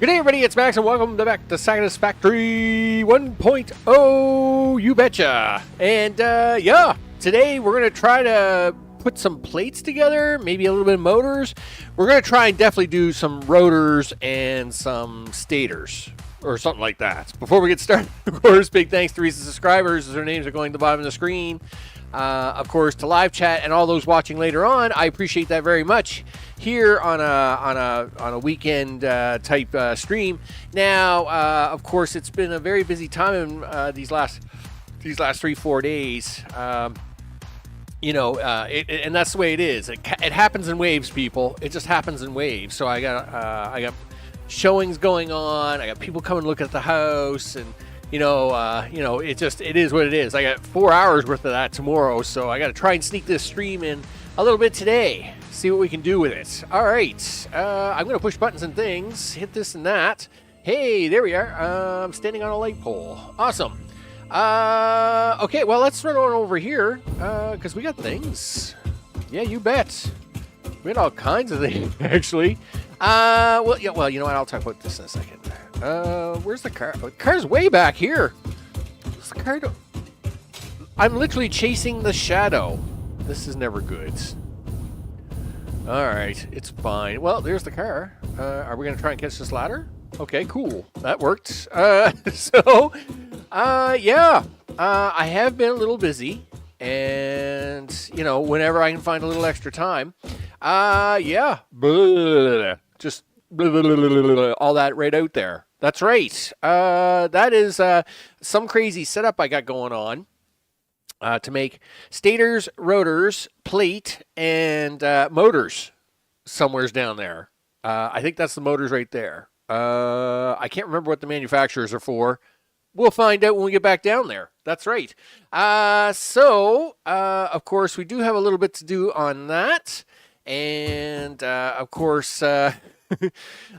Good day, everybody. It's Max, and welcome back to Satisfactory 1.0. You betcha. And yeah, today we're gonna try to put some plates together, maybe a little bit of motors. We're gonna try and definitely do some rotors and some stators or something like that. Before we get started, of course, big thanks to recent subscribers. Their names are going to the bottom of the screen. Of course, to live chat and all those watching later on, I appreciate that very much. Here on a weekend type stream. Now, of course, it's been a very busy time in these last 3-4 days. And that's the way it is. It happens in waves, people. It just happens in waves. So I got showings going on. I got people coming to look at the house, and it is what it is. I got 4 hours worth of that tomorrow, so I got to try and sneak this stream in a little bit today. See what we can do with it. All right. I'm going to push buttons and things. Hit this and that. Hey, there we are. I'm standing on a light pole. Awesome. Okay, well, let's run on over here because we got things. Yeah, you bet. We got all kinds of things, actually. Well, you know what? I'll talk about this in a second. Where's the car? Oh, the car's way back here. Where's the car? I'm literally chasing the shadow. This is never good. All right, it's fine. Well, there's the car. Are we going to try and catch this ladder? Okay, cool. That worked. Yeah. I have been a little busy. And, whenever I can find a little extra time. Yeah. Just all that right out there. That's right. That is some crazy setup I got going on. To make stators, rotors, plate, and motors somewhere's down there. I think that's the motors right there. I can't remember what the manufacturers are for. We'll find out when we get back down there. That's right. Of course, we do have a little bit to do on that. And, of course, I'm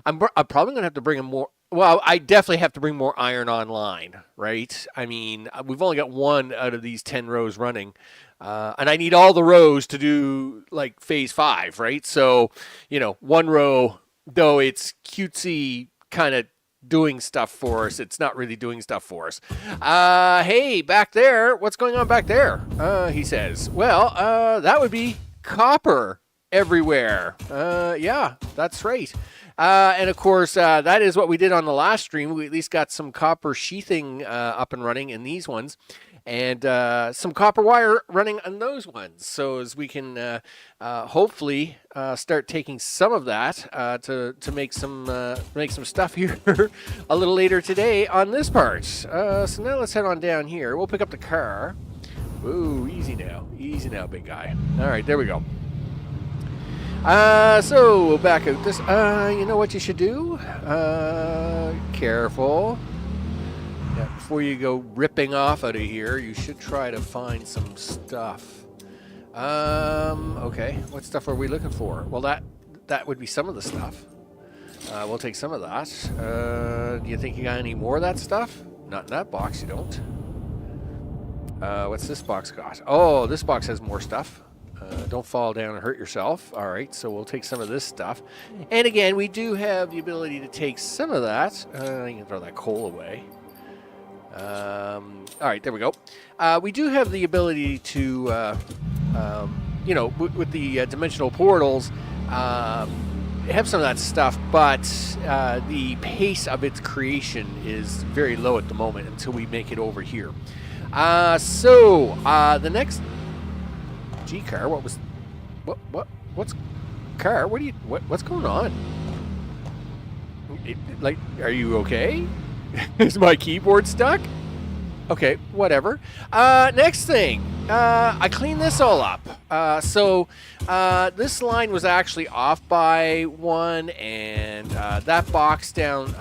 probably going to have to bring in more. Well, I definitely have to bring more iron online, right? I mean, we've only got one out of these 10 rows running, and I need all the rows to do, like, phase 5, right? So, one row, though it's cutesy kind of doing stuff for us, it's not really doing stuff for us. Hey, back there, what's going on back there? He says, well, that would be copper everywhere. Yeah, that's right. And of course, that is what we did on the last stream. We at least got some copper sheathing up and running in these ones, and some copper wire running on those ones. So as we can hopefully start taking some of that to make some stuff here a little later today on this part. So now let's head on down here. We'll pick up the car. Ooh, easy now, big guy. All right, there we go. So we'll back out this. You know what you should do? Careful. Yeah, before you go ripping off out of here, you should try to find some stuff. Okay. What stuff are we looking for? Well, that would be some of the stuff. We'll take some of that. Do you think you got any more of that stuff? Not in that box, you don't. What's this box got? Oh, this box has more stuff. Don't fall down and hurt yourself. All right, so we'll take some of this stuff. And again, we do have the ability to take some of that. You can throw that coal away. All right, there we go. We do have the ability to, with the dimensional portals, have some of that stuff, but the pace of its creation is very low at the moment until we make it over here. The next... G car, what's car? What's going on? Are you okay? Is my keyboard stuck? Okay, whatever. Next thing, I cleaned this all up. This line was actually off by one, and that box down.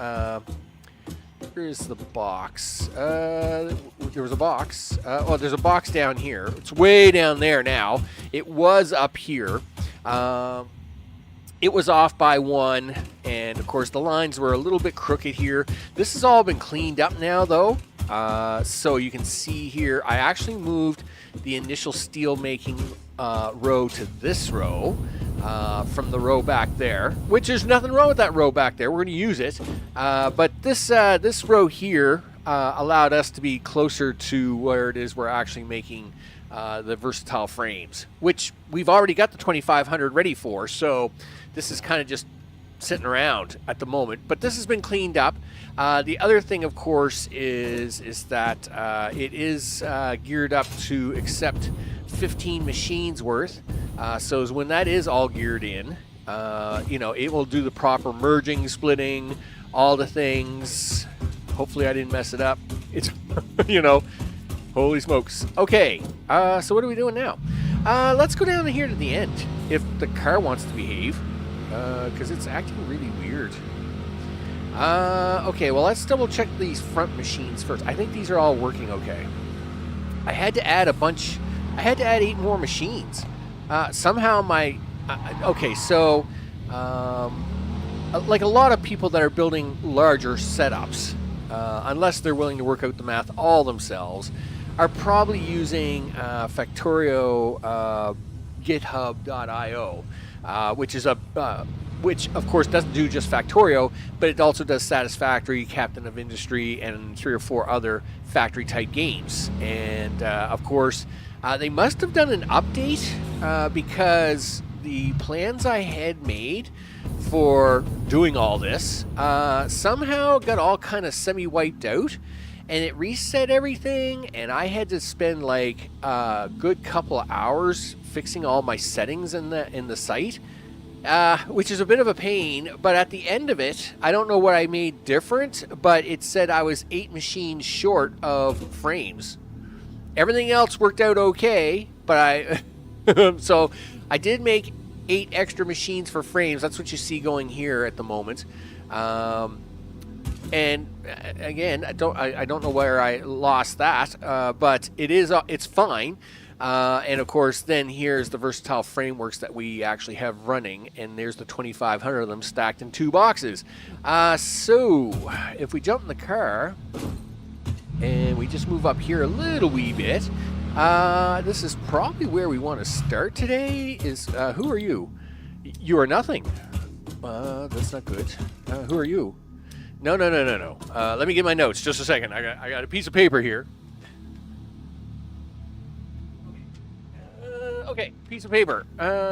Here's the box. There was a box. There's a box down here. It's way down there now. It was up here. It was off by one, and of course the lines were a little bit crooked here. This has all been cleaned up now, though. So you can see here, I actually moved the initial steel making row to this row. from the row back there, which there's nothing wrong with that row back there. We're going to use it. But this row here allowed us to be closer to where it is we're actually making the versatile frames, which we've already got the 2500 ready for. So this is kind of just sitting around at the moment. But this has been cleaned up. The other thing, of course, is that it is geared up to accept 15 machines worth. So when that is all geared in, it will do the proper merging, splitting, all the things. Hopefully I didn't mess it up. It's, holy smokes. Okay, so what are we doing now? Let's go down here to the end, if the car wants to behave, because it's acting really weird. Okay, well, let's double check these front machines first. I think these are all working okay. I had to add 8 more machines. Somehow my... okay, so... like a lot of people that are building larger setups, unless they're willing to work out the math all themselves, are probably using Factorio GitHub.io, which of course doesn't do just Factorio, but it also does Satisfactory, Captain of Industry, and 3 or 4 other factory type games. And of course, they must have done an update because the plans I had made for doing all this somehow got all kind of semi-wiped out, and it reset everything, and I had to spend like a good couple of hours fixing all my settings in the site, which is a bit of a pain. But at the end of it, I don't know what I made different, but it said I was 8 machines short of frames. Everything else worked out okay, but so I did make 8 extra machines for frames. That's what you see going here at the moment. And again, I don't know where I lost that, but it's fine. And of course, then here's the versatile frameworks that we actually have running, and there's the 2,500 of them stacked in 2 boxes. So if we jump in the car and we just move up here a little wee bit, this is probably where we want to start today. Who are you? You are nothing. That's not good. Who are you? No. Let me get my notes. Just a second. I got a piece of paper here. Okay, piece of paper.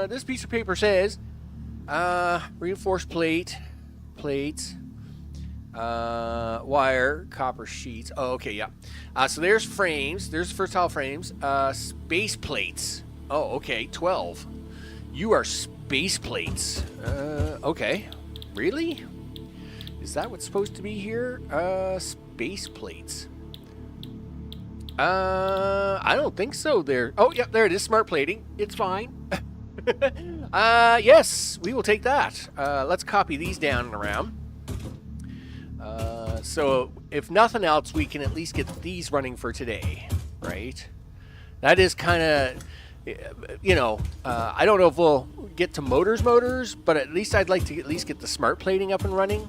This piece of paper says reinforced plates, wire, copper sheets. Oh, okay, yeah. So there's frames. There's versatile frames. Space plates. Oh, okay, 12. You are space plates. Okay. Really? Is that what's supposed to be here? Space plates. I don't think so there. Oh, yeah, there it is. Smart plating. It's fine. Yes, we will take that. Let's copy these down and around. So if nothing else, we can at least get these running for today, right? That is kind of, I don't know if we'll get to motors, but at least I'd like to at least get the smart plating up and running.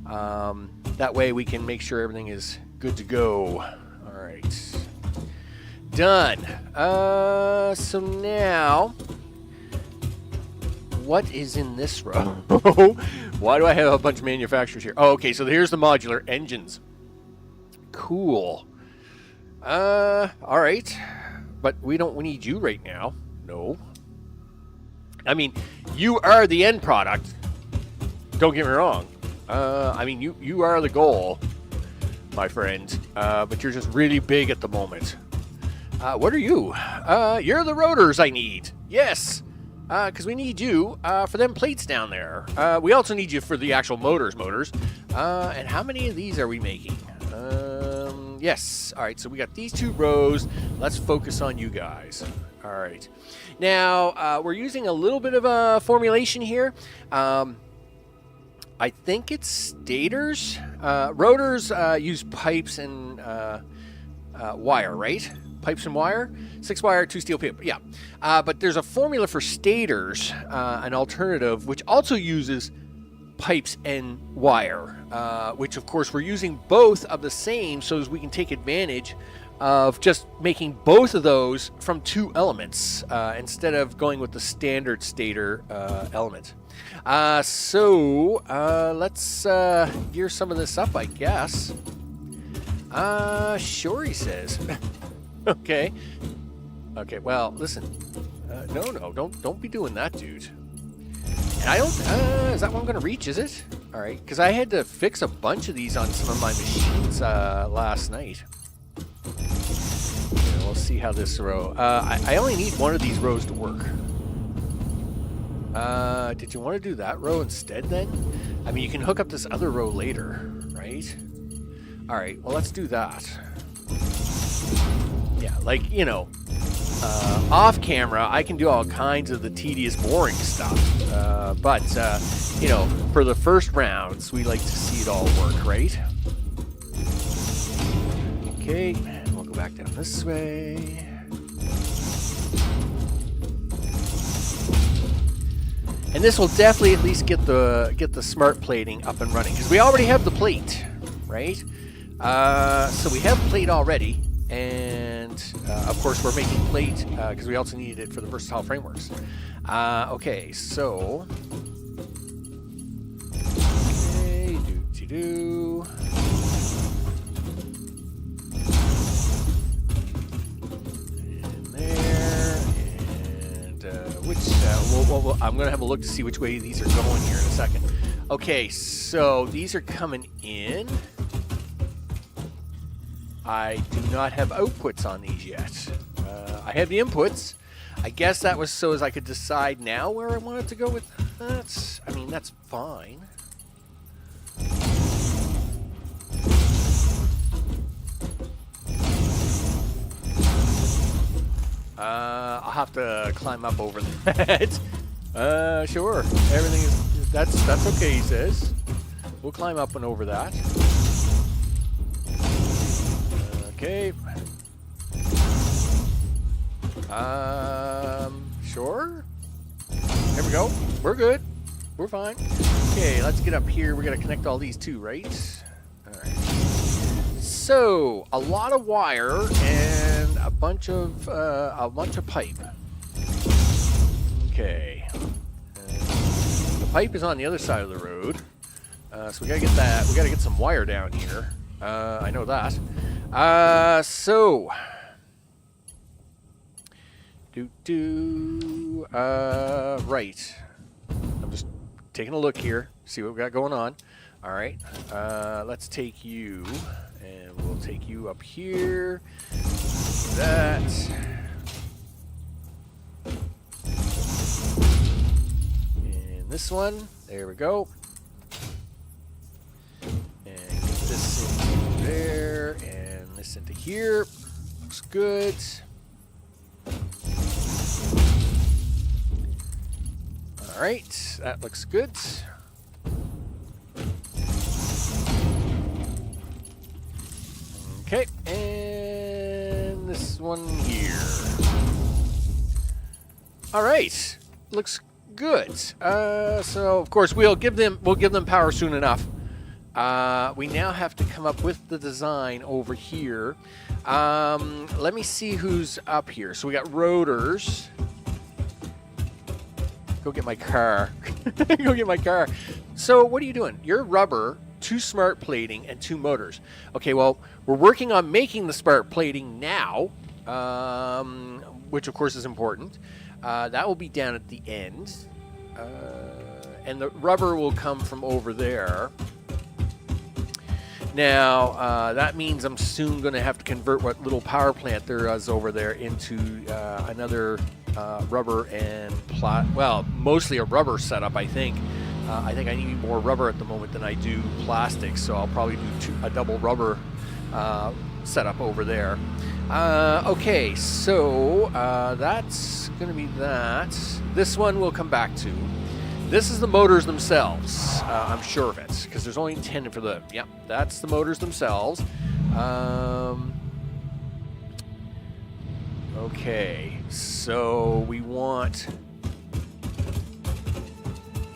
That way we can make sure everything is good to go. All right. Done. So now, what is in this row? Why do I have a bunch of manufacturers here? Oh, okay, so here's the modular engines. Cool. All right. But we need you right now. No. I mean, you are the end product. Don't get me wrong. I mean, you are the goal, my friend. But you're just really big at the moment. What are you? You're the rotors I need. Yes. Because we need you for them plates down there. We also need you for the actual motors. And how many of these are we making? Yes. All right, so we got these 2 rows. Let's focus on you guys. All right. Now, we're using a little bit of a formulation here. I think it's stators. Rotors use pipes and wire, right? Pipes and wire, 6 wire, 2 steel paper. Yeah, but there's a formula for stators, an alternative, which also uses pipes and wire, which of course we're using both of the same, so as we can take advantage of just making both of those from 2 elements instead of going with the standard stator element. So let's gear some of this up, I guess. Sure, he says. Okay. Okay, well, listen. No, don't be doing that, dude. And I don't, is that what I'm gonna reach, is it? Alright, because I had to fix a bunch of these on some of my machines last night. Yeah, we'll see how this row, I only need one of these rows to work. Did you want to do that row instead then? I mean, you can hook up this other row later, right? Alright, well, let's do that. Yeah, like, you know, off camera, I can do all kinds of the tedious, boring stuff. But you know, for the first rounds, we like to see it all work, right? Okay, we'll go back down this way. And this will definitely at least get the smart plating up and running, because we already have the plate, right? So we have plate already, and of course we're making plate because we also needed it for the versatile frameworks. Okay, so okay, do. And there, and which I'm going to have a look to see which way these are going here in a second. Okay, so these are coming in. I do not have outputs on these yet. I have the inputs. I guess that was so as I could decide now where I wanted to go with that. I mean, that's fine. I'll have to climb up over that. Sure. Everything is... That's okay, he says. We'll climb up and over that. Okay. Sure. There we go. We're good. We're fine. Okay, let's get up here. We're gonna connect all these too, right? All right. So a lot of wire and a bunch of pipe. Okay. The pipe is on the other side of the road, so we gotta get that. We gotta get some wire down here. I know that. So right. I'm just taking a look here, see what we got going on. All right. Let's take you, and we'll take you up here. That. And this one. There we go. And get this in there, and this into here. Looks good. All right, that looks good. Okay, and this one here. All right, looks good. So of course we'll give them power soon enough. We now have to come up with the design over here. Let me see who's up here. So we got rotors. Go get my car. Go get my car. So what are you doing? You're rubber, 2 smart plating, and 2 motors. Okay, well, we're working on making the smart plating now, which of course is important. That will be down at the end. And the rubber will come from over there. Now, that means I'm soon going to have to convert what little power plant there is over there into another rubber and mostly a rubber setup, I think. I think I need more rubber at the moment than I do plastic, so I'll probably do a double rubber setup over there. Okay, so that's going to be that. This one we'll come back to. This is the motors themselves. I'm sure of it, because there's only 10 for them. Yep, that's the motors themselves. Okay, so we want...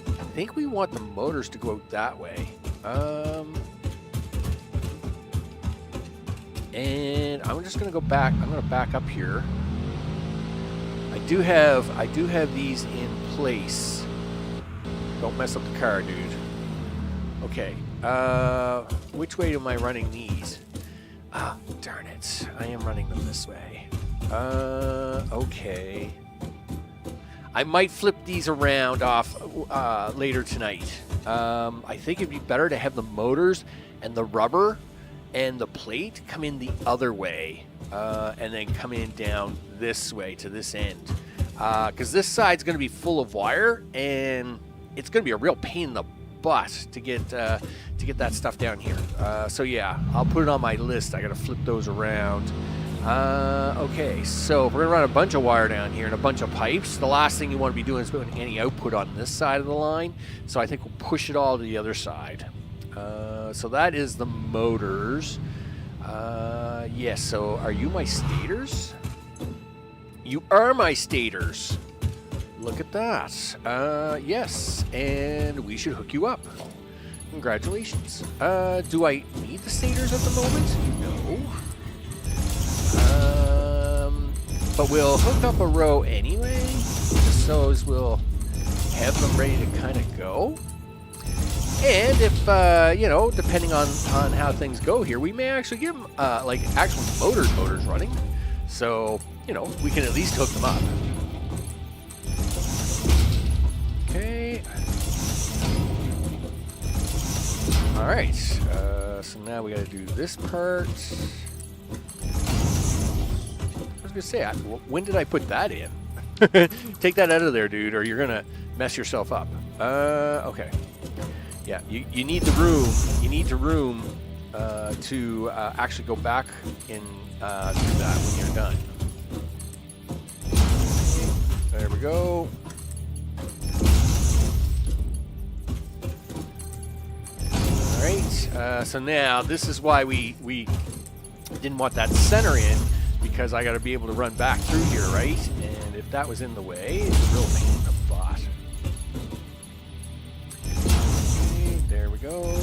I think we want the motors to go out that way. And I'm just gonna go back. I'm gonna back up here. I do have these in place. Don't mess up the car, dude. Okay. Which way am I running these? Ah, darn it. I am running them this way. Okay. I might flip these around off later tonight. I think it'd be better to have the motors and the rubber and the plate come in the other way, and then come in down this way to this end. Because this side's going to be full of wire, and it's going to be a real pain in the butt to get that stuff down here. So yeah, I'll put it on my list. I got to flip those around. Okay, so we're gonna run a bunch of wire down here and a bunch of pipes. The last thing you want to be doing is putting any output on this side of the line. So I think we'll push it all to the other side. So that is the motors. Yes, so are you my stators? You are my stators. Look at that. Yes, and we should hook you up. Congratulations. Do I need the stators at the moment? No. But we'll hook up a row anyway, just so as we'll have them ready to kind of go. And if, you know, depending on how things go here, we may actually give them, like, actual motors running. So, you know, we can at least hook them up. Okay. All right. So now we got to do this part. I was gonna say, when did I put that in? Take that out of there, dude, or you're gonna mess yourself up. Okay. Yeah, you need the room. You need the room to actually go back and do that when you're done. There we go. All right. So now this is why we didn't want that center in. Because I got to be able to run back through here, right? And if that was in the way, it's a real pain in the butt. Okay, there we go.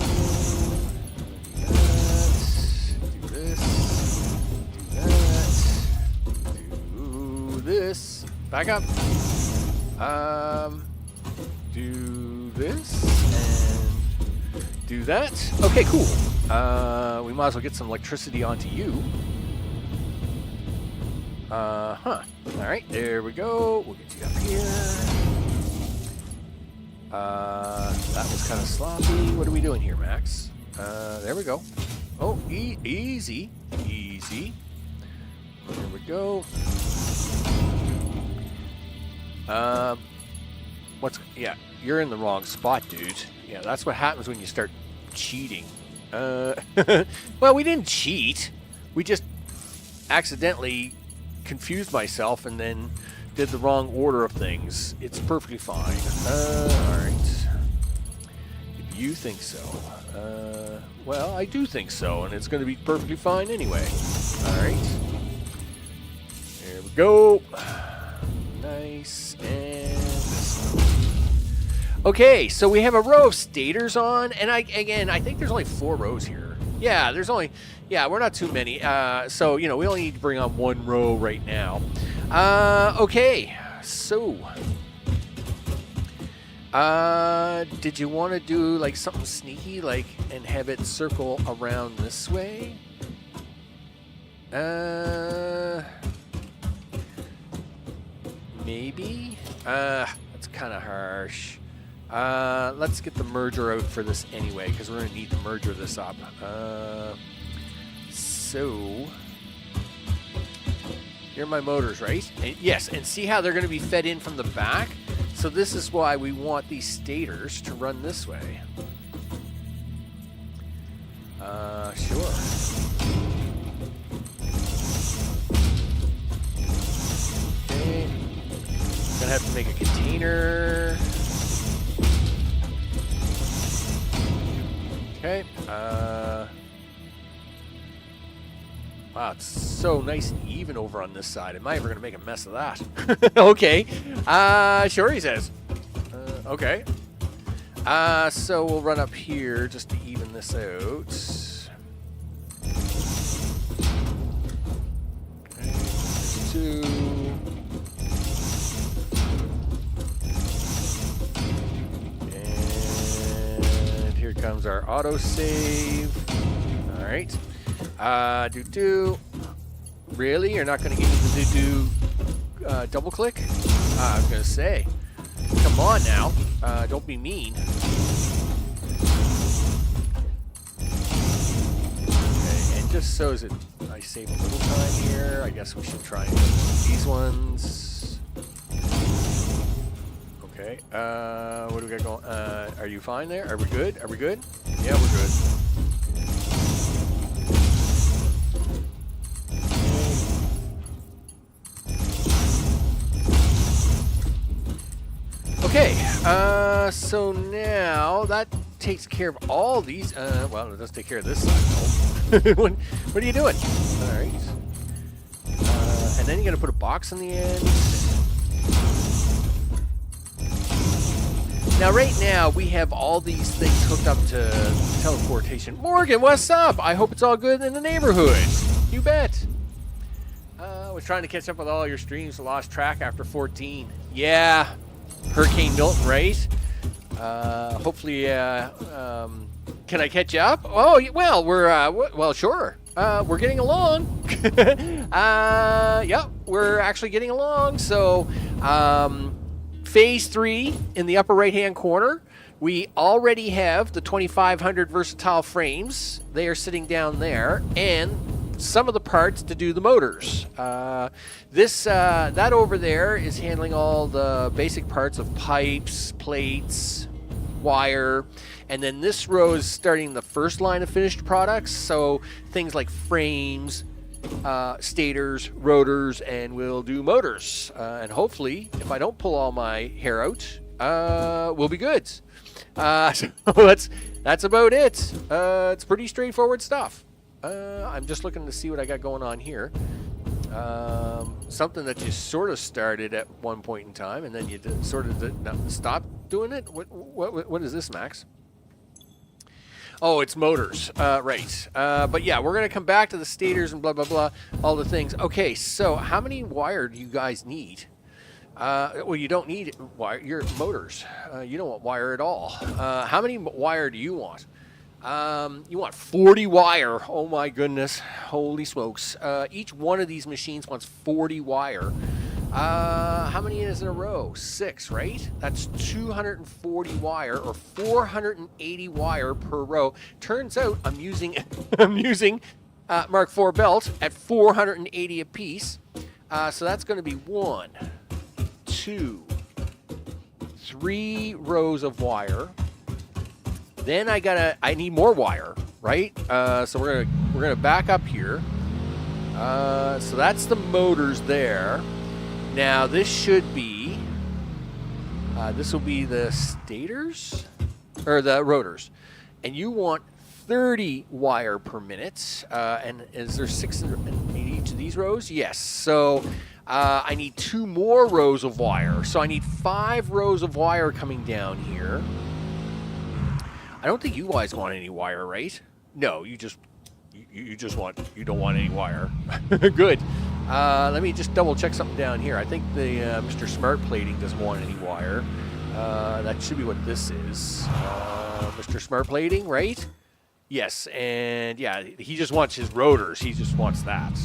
Do this. Do that. Do this. Back up. Do this. And do that. Okay, cool. We might as well get some electricity onto you. Alright, there we go. We'll get you up here. That was kind of sloppy. What are we doing here, Max? There we go. Oh, easy. Easy. There we go. Yeah, you're in the wrong spot, dude. Yeah, that's what happens when you start cheating. Well, we didn't cheat. We just accidentally confused myself and then did the wrong order of things. It's perfectly fine. Alright. If you think so. Well, I do think so, and it's going to be perfectly fine anyway. Alright. There we go. Nice. And this one. Okay, so we have a row of stators on, and I think there's only 4 rows here. Yeah, we're not too many. So, you know, we only need to bring on 1 row right now. Okay, so. Did you want to do, like, something sneaky, like, and have it circle around this way? Maybe? That's kind of harsh. Let's get the merger out for this anyway, because we're going to need to merger this up. So, here are my motors, right? And yes, and see how they're going to be fed in from the back? So this is why we want these stators to run this way. Sure. Okay. Gonna have to make a container. Okay. Wow, it's so nice and even over on this side. Am I ever going to make a mess of that? Okay. Sure, he says. Okay. So we'll run up here just to even this out. 2. And here comes our autosave. All right. Really? You're not going to get me to do double click? I was going to say. Come on now. Don't be mean. Okay, and just so that I save a little time here, I guess we should try and do these ones. Okay. What do we got going? Are you fine there? Are we good? Are we good? Yeah, we're good. Okay, so now that takes care of all these. Well, it does take care of this side. what are you doing? All right. And then you're going to put a box on the end. Now, right now, we have all these things hooked up to teleportation. Morgan, what's up? I hope it's all good in the neighborhood. You bet. I was trying to catch up with all your streams. I lost track after 14. Yeah. Hurricane Milton, right? Hopefully, can I catch up? Oh, well, well, sure. We're getting along. Yep, we're actually getting along. So, phase 3 in the upper right-hand corner, we already have the 2500 versatile frames. They are sitting down there, and some of the parts to do the motors. That over there is handling all the basic parts of pipes, plates, wire, and then this row is starting the first line of finished products, so things like frames, stators, rotors, and we'll do motors. And hopefully, if I don't pull all my hair out, we'll be good. So that's about it. It's pretty straightforward stuff. I'm just looking to see what I got going on here. Something that you sort of started at one point in time, and then you stopped doing it. What is this, Max? Oh, it's motors. Right. But yeah, we're gonna come back to the stators and blah blah blah, all the things. Okay, so how many wire do you guys need? Well, you don't need wire. Your motors. You don't want wire at all. How many wire do you want? You want 40 wire. Oh my goodness. Holy smokes. Each one of these machines wants 40 wire. How many is in a row? 6, right? That's 240 wire, or 480 wire per row. Turns out I'm using Mark IV belt at 480 a piece. So that's going to be 1, 2, 3 rows of wire. Then I need more wire, right? So we're gonna back up here. So that's the motors there. Now this should be, this will be the stators, or the rotors. And you want 30 wire per minute. And is there 6 in each of these rows? Yes. So I need 2 more rows of wire. So I need 5 rows of wire coming down here. I don't think you guys want any wire, right? No, you don't want any wire. Good. Let me just double check something down here. I think the Mr. Smart Plating doesn't want any wire. That should be what this is. Mr. Smart Plating, right? Yes, and yeah, he just wants his rotors. He just wants that.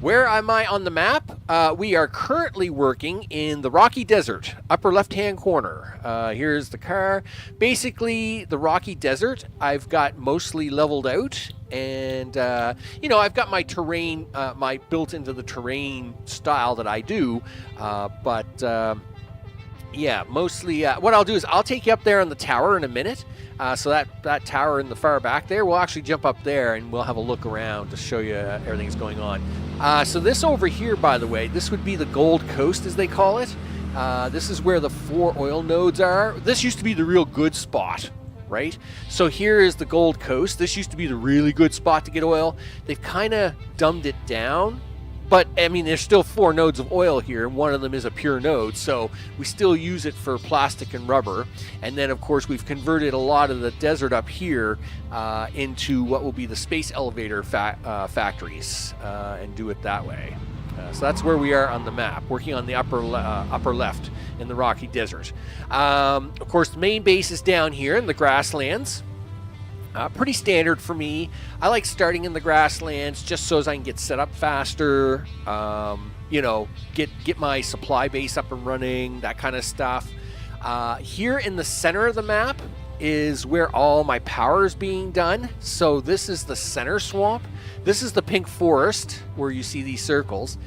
Where am I on the map? We are currently working in the Rocky Desert, upper left-hand corner. Here's the car. Basically, the Rocky Desert, I've got mostly leveled out. And, I've got my terrain, my built into the terrain style that I do. Yeah, mostly what I'll do is I'll take you up there on the tower in a minute. So that tower in the far back there, we'll actually jump up there and we'll have a look around to show you everything that's going on. So this over here, by the way, this would be the Gold Coast, as they call it. This is where the 4 oil nodes are. This used to be the real good spot, right? So here is the Gold Coast. This used to be the really good spot to get oil. They've kind of dumbed it down. But, I mean, there's still 4 nodes of oil here, and one of them is a pure node, so we still use it for plastic and rubber. And then, of course, we've converted a lot of the desert up here into what will be the space elevator factories, and do it that way. So that's where we are on the map, working on the upper left in the Rocky Desert. Of course, the main base is down here in the grasslands. Pretty standard for me. I like starting in the grasslands just so as I can get set up faster, you know, get my supply base up and running, that kind of stuff. Here in the center of the map is where all my power is being done. So this is the center swamp. This is the pink forest where you see these circles.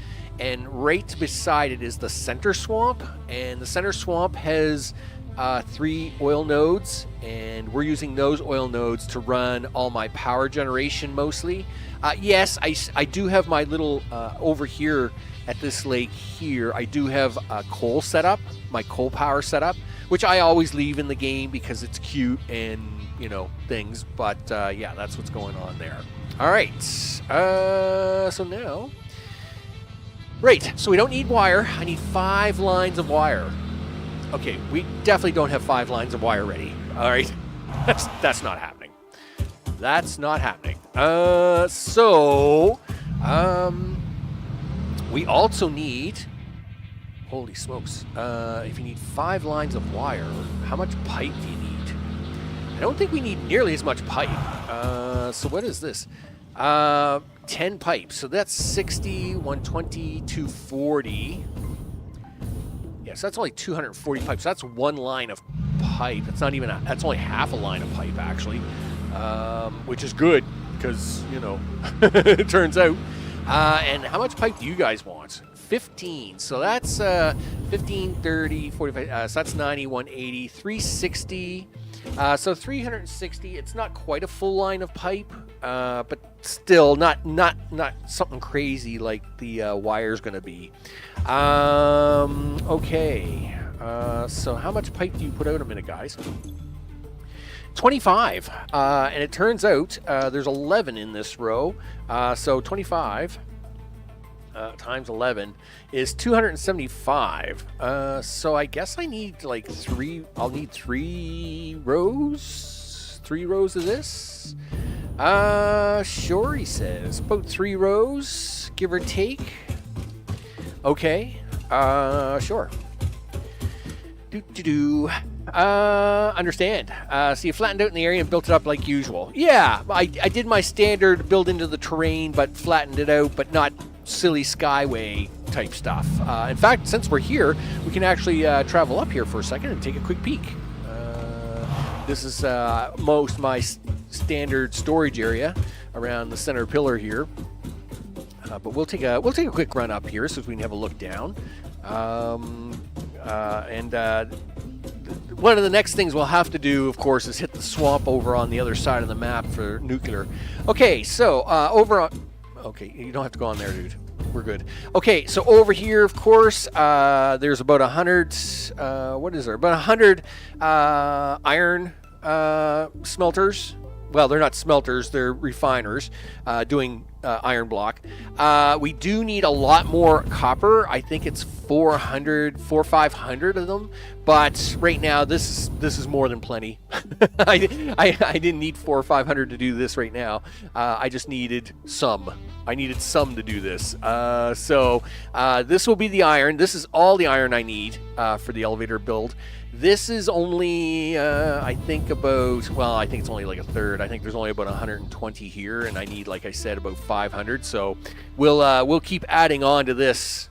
And right beside it is the center swamp. And the center swamp has 3 oil nodes. And we're using those oil nodes to run all my power generation mostly. Yes, I do have my little, over here at this lake here, I do have a coal setup, my coal power setup, which I always leave in the game because it's cute and, you know, things. But yeah, that's what's going on there. All right, so now, right, so we don't need wire. I need 5 lines of wire. Okay, we definitely don't have 5 lines of wire ready. All right, that's not happening. That's not happening. We also need, holy smokes, if you need 5 lines of wire, how much pipe do you need? I don't think we need nearly as much pipe. So what is this? 10 pipes. So that's 60, 120, 240. Yeah, so that's only 240 pipes. So that's 1 line of pipe. That's not even, that's only half a line of pipe, actually. Which is good, because, you know, it turns out. And how much pipe do you guys want? 15. So that's 15, 30, 45. So that's 90, 180, 360. So 360. It's not quite a full line of pipe, but still not something crazy like the wire's going to be. Okay. So how much pipe do you put out a minute, guys? 25. And it turns out there's 11 in this row. So 25 times 11 is 275. So I guess I need like 3. I'll need 3 rows. 3 rows of this. Sure, he says. About 3 rows, give or take. Okay. Sure. Understand. So you flattened out in the area and built it up like usual. Yeah, I did my standard build into the terrain, but flattened it out, but not silly skyway type stuff. In fact, since we're here, we can actually travel up here for a second and take a quick peek. This is most my standard storage area around the center pillar here. But we'll take a quick run up here so we can have a look down. One of the next things we'll have to do, of course, is hit the swamp over on the other side of the map for nuclear. Okay, so over on... Okay, you don't have to go on there, dude. We're good. Okay, so over here, of course, there's about 100... what is there? About 100 iron smelters. Well, they're not smelters, they're refiners doing iron block. We do need a lot more copper. I think it's 400, 500 of them. But right now, this is more than plenty. I didn't need 400 or 500 to do this right now. I just needed some. I needed some to do this. So this will be the iron. This is all the iron I need for the elevator build. This is only, I think about, well, I think it's only like a third. I think there's only about 120 here, and I need, like I said, about 500. So we'll keep adding on to this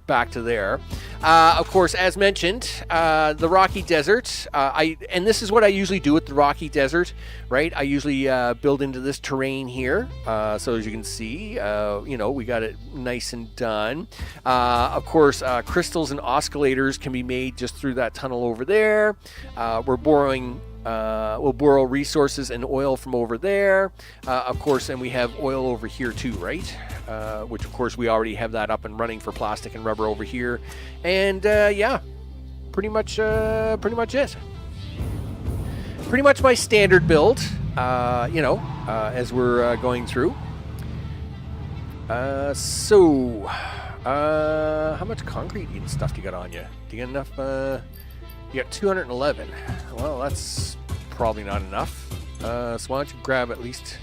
back to there. Of course, as mentioned, the Rocky Desert. And this is what I usually do with the Rocky Desert, right? I usually build into this terrain here. So as you can see, you know, we got it nice and done. Of course, crystals and oscillators can be made just through that tunnel over there. We'll borrow resources and oil from over there. Of course, and we have oil over here too, right? Which of course we already have that up and running for plastic and rubber over here. And yeah, pretty much it. Pretty much my standard build, you know, as we're going through. So, how much concrete and stuff do you got on you? Do you get enough? You got 211. Well, that's probably not enough. So why don't you grab at least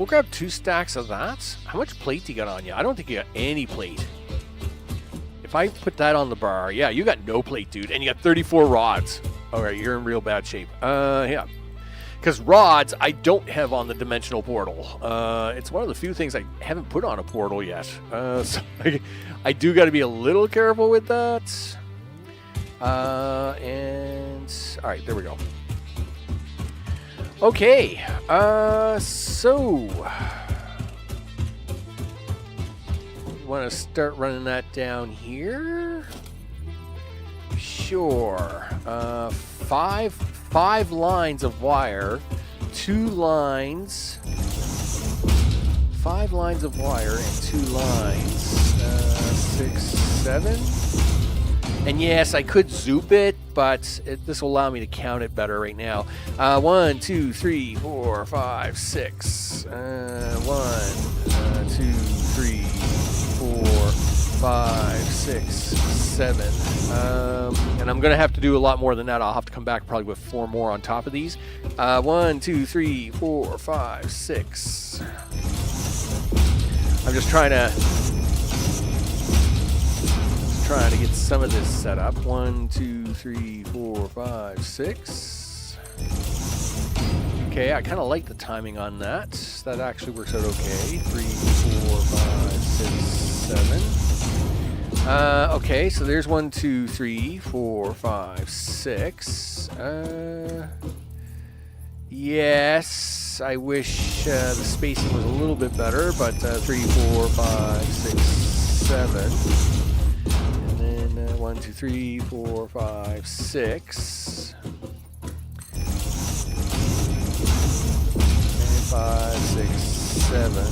We'll grab 2 stacks of that. How much plate do you got on you? I don't think you got any plate. If I put that on the bar, yeah, you got no plate, dude. And you got 34 rods. All right, you're in real bad shape. Yeah. Because rods, I don't have on the dimensional portal. It's one of the few things I haven't put on a portal yet. So I do got to be a little careful with that. And all right, there we go. Okay, so want to start running that down here? Sure. Five lines of wire, 2 lines, 5 lines of wire and 2 lines, 6, 7. And yes, I could zoop it, but this will allow me to count it better right now. 1, 2, 3, 4, 5, 6. 1, 2, 3, 4, 5, 6, 7. And I'm going to have to do a lot more than that. I'll have to come back probably with 4 more on top of these. 1, 2, 3, 4, 5, 6. I'm just trying to get some of this set up. 1, 2, 3, 4, 5, 6. Okay, I kind of like the timing on that. That actually works out okay. 3, 4, 5, 6, 7. Okay, so there's 1, 2, 3, 4, 5, 6. Yes, I wish the spacing was a little bit better, but 3, 4, 5, 6, 7. 1, 2, 3, 4, 5, 6. And 5, 6, 7.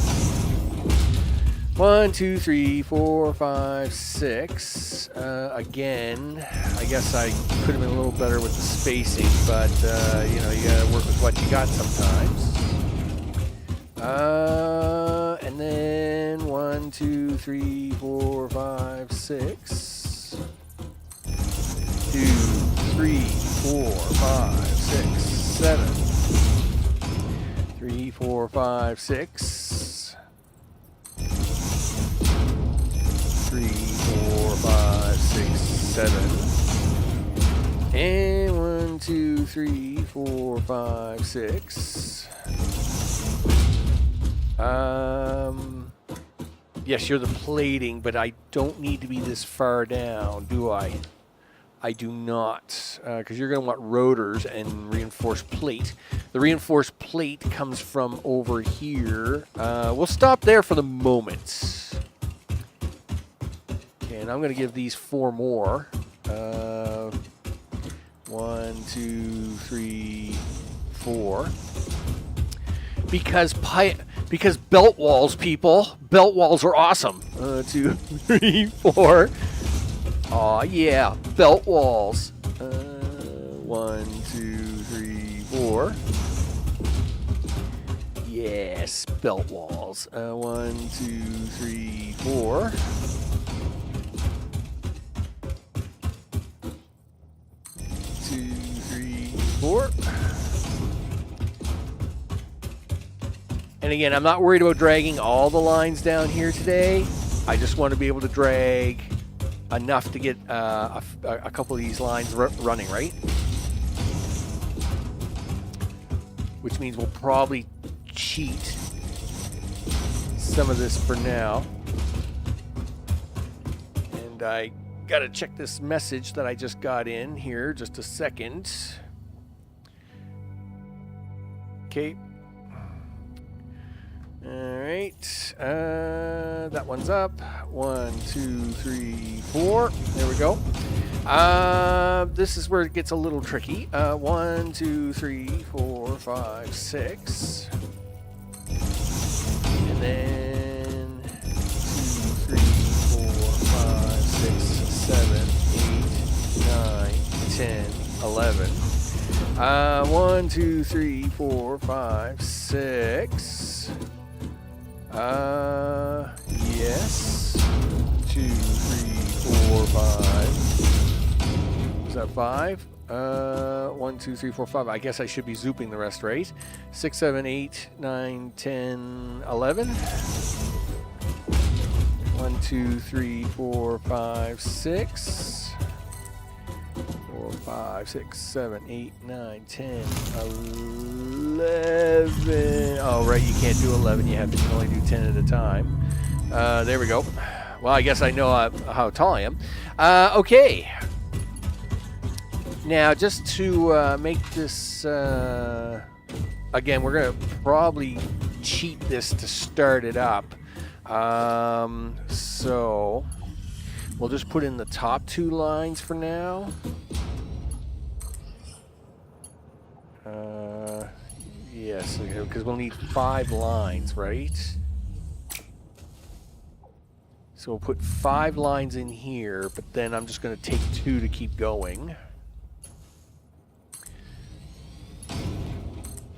1, 2, 3, 4, 5, 6. Again, I guess I could have been a little better with the spacing, but you know, you gotta work with what you got sometimes. And then 1, 2, 3, 4, 5, 6. 2, 3, 4, 5, 6, 7. 3, 4, 5, 6. 3, 4, 5, 6, 7. And 1, 2, 3, 4, 5, 6. Yes, you're the plating, but I don't need to be this far down, do I? I do not, because you're going to want rotors and reinforced plate. The reinforced plate comes from over here. We'll stop there for the moment. Okay, and I'm going to give these 4 more. 1, 2, 3, 4. Because belt walls, people. Belt walls are awesome. 2, 3, 4. Aw, yeah, belt walls. 1, 2, 3, 4. Yes, belt walls. 1, 2, 3, 4. 2, 3, 4. And again, I'm not worried about dragging all the lines down here today. I just want to be able to drag enough to get a couple of these lines running, right? Which means we'll probably cheat some of this for now. And I gotta check this message that I just got in here, just a second. Okay. All right, that one's up. 1, 2, 3, 4. There we go. This is where it gets a little tricky. 1, 2, 3, 4, 5, 6. And then 2, 3, 4, 5, 6, 7, 8, 9, 10, 11. 1, 2, 3, 4, 5, 6. Yes. 2, 3, 4, 5. Is that 5? 1, 2, 3, 4, 5. I guess I should be zooping the rest, right? 6, 7, 8, 9, 10, 11. 1, 2, 3, 4, 5, 6. 4, 5, 6, 7, 8, 9, 10, 11. Oh, right, you can't do 11. You have to only do 10 at a time. There we go. Well, I guess I know how tall I am. Okay. Now, just to make this... again, we're going to probably cheat this to start it up. So, we'll just put in the top 2 lines for now. Yes, because we'll need 5 lines, right? So we'll put 5 lines in here, but then I'm just going to take 2 to keep going.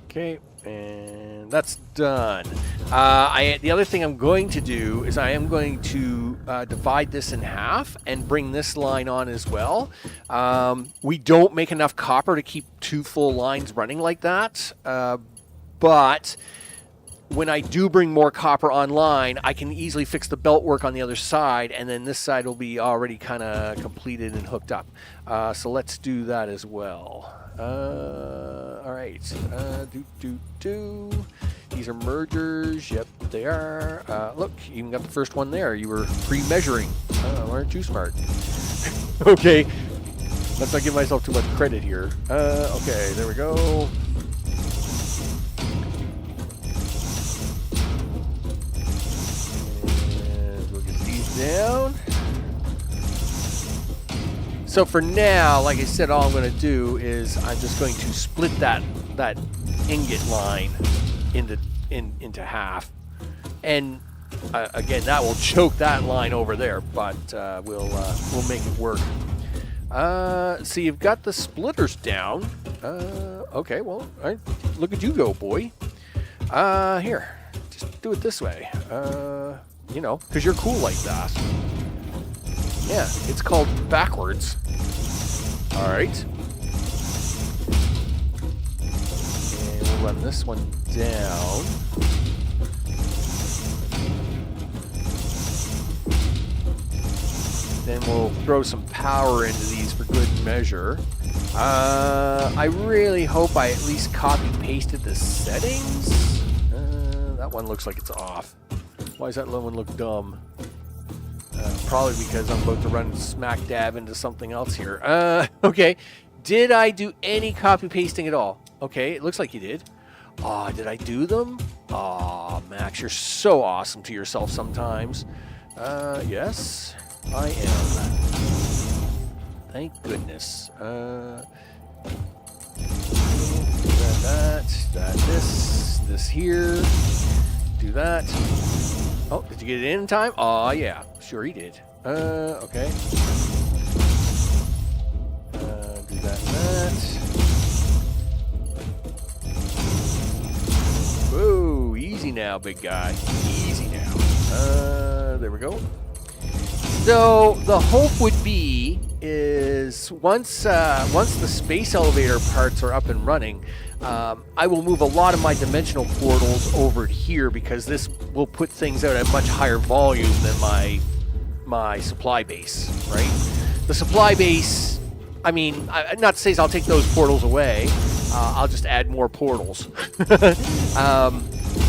Okay, and that's done. The other thing I'm going to do is I am going to divide this in half and bring this line on as well. We don't make enough copper to keep 2 full lines running like that, but when I do bring more copper online, I can easily fix the belt work on the other side, and then this side will be already kind of completed and hooked up. So let's do that as well. All right. These are mergers. Yep, they are. Look, you even got the first one there. You were pre-measuring. Aren't you smart? Okay. Let's not give myself too much credit here. Okay, there we go. Down. So for now, like I said, all I'm going to do is I'm just going to split that ingot line into half, and again, that will choke that line over there, but we'll make it work. So you've got the splitters down. Okay, well, all right, look at you go, boy. Here, just do it this way. You know, because you're cool like that. Yeah, it's called backwards. All right. And we'll run this one down. Then we'll throw some power into these for good measure. I really hope I at least copy-pasted the settings. That one looks like it's off. Why does that little one look dumb? Probably because I'm about to run smack dab into something else here. Okay. Did I do any copy pasting at all? Okay, it looks like you did. Aw, did I do them? Aw, Max, you're so awesome to yourself sometimes. Yes, I am. Thank goodness. This here. Do that. Oh, did you get it in time? Oh, yeah. Sure he did. Okay. Do that and that. Whoa, easy now, big guy. Easy now. There we go. So, the hope would be is once the space elevator parts are up and running, I will move a lot of my dimensional portals over here because this will put things out at much higher volume than my supply base, right? The supply base, I mean, not to say I'll take those portals away. I'll just add more portals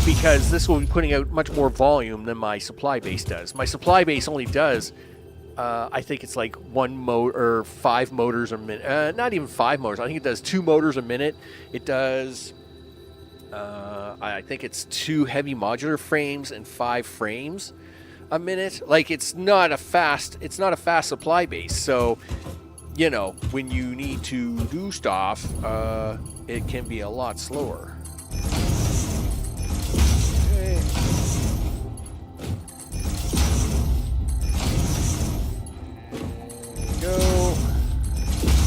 because this will be putting out much more volume than my supply base does. My supply base only does, I think it's like 1 motor or 5 motors a minute. Not even 5 motors. I think it does 2 motors a minute. It does, I think it's 2 heavy modular frames and 5 frames a minute. Like it's not a fast supply base. So, you know, when you need to do stuff, it can be a lot slower. Okay. There we go.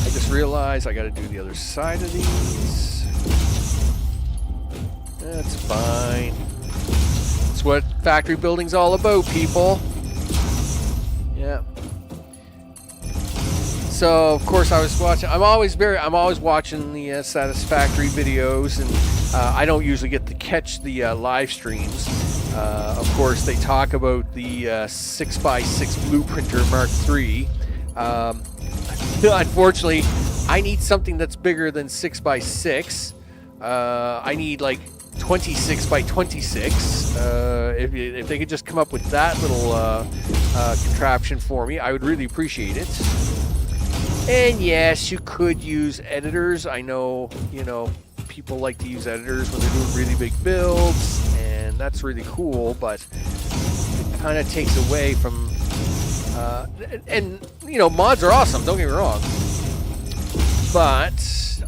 I just realized I got to do the other side of these. That's fine. That's what factory building's all about, people. Yeah. So of course I was watching. I'm always watching the Satisfactory videos, and I don't usually get to catch the live streams. Of course, they talk about the 6x6 Blueprinter Mark III. Unfortunately, I need something that's bigger than 6x6. I need like 26 by 26. If they could just come up with that little contraption for me, I would really appreciate it. And yes, you could use editors. I know, people like to use editors when they're doing really big builds, and that's really cool, but it kind of takes away from, mods are awesome, don't get me wrong, but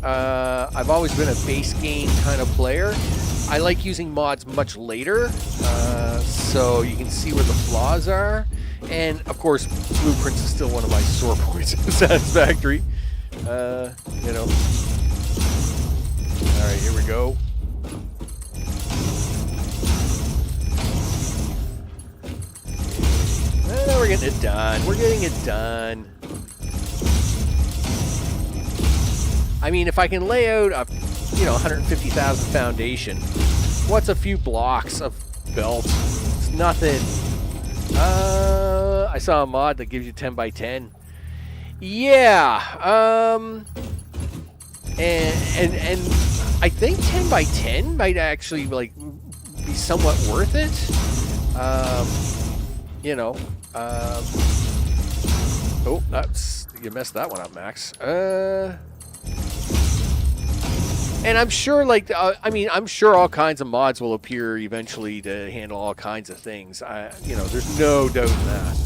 I've always been a base game kind of player. I like using mods much later, so you can see where the flaws are. And of course, Blueprints is still one of my sore points in Satisfactory. All right, here we go. We're getting it done. We're getting it done. I mean, if I can lay out a, 150,000 foundation, what's a few blocks of belt? It's nothing. I saw a mod that gives you 10 by 10. Yeah. And I think 10 by 10 might actually be somewhat worth it. Oh, you messed that one up, Max. And I'm sure, I'm sure all kinds of mods will appear eventually to handle all kinds of things. There's no doubt in that.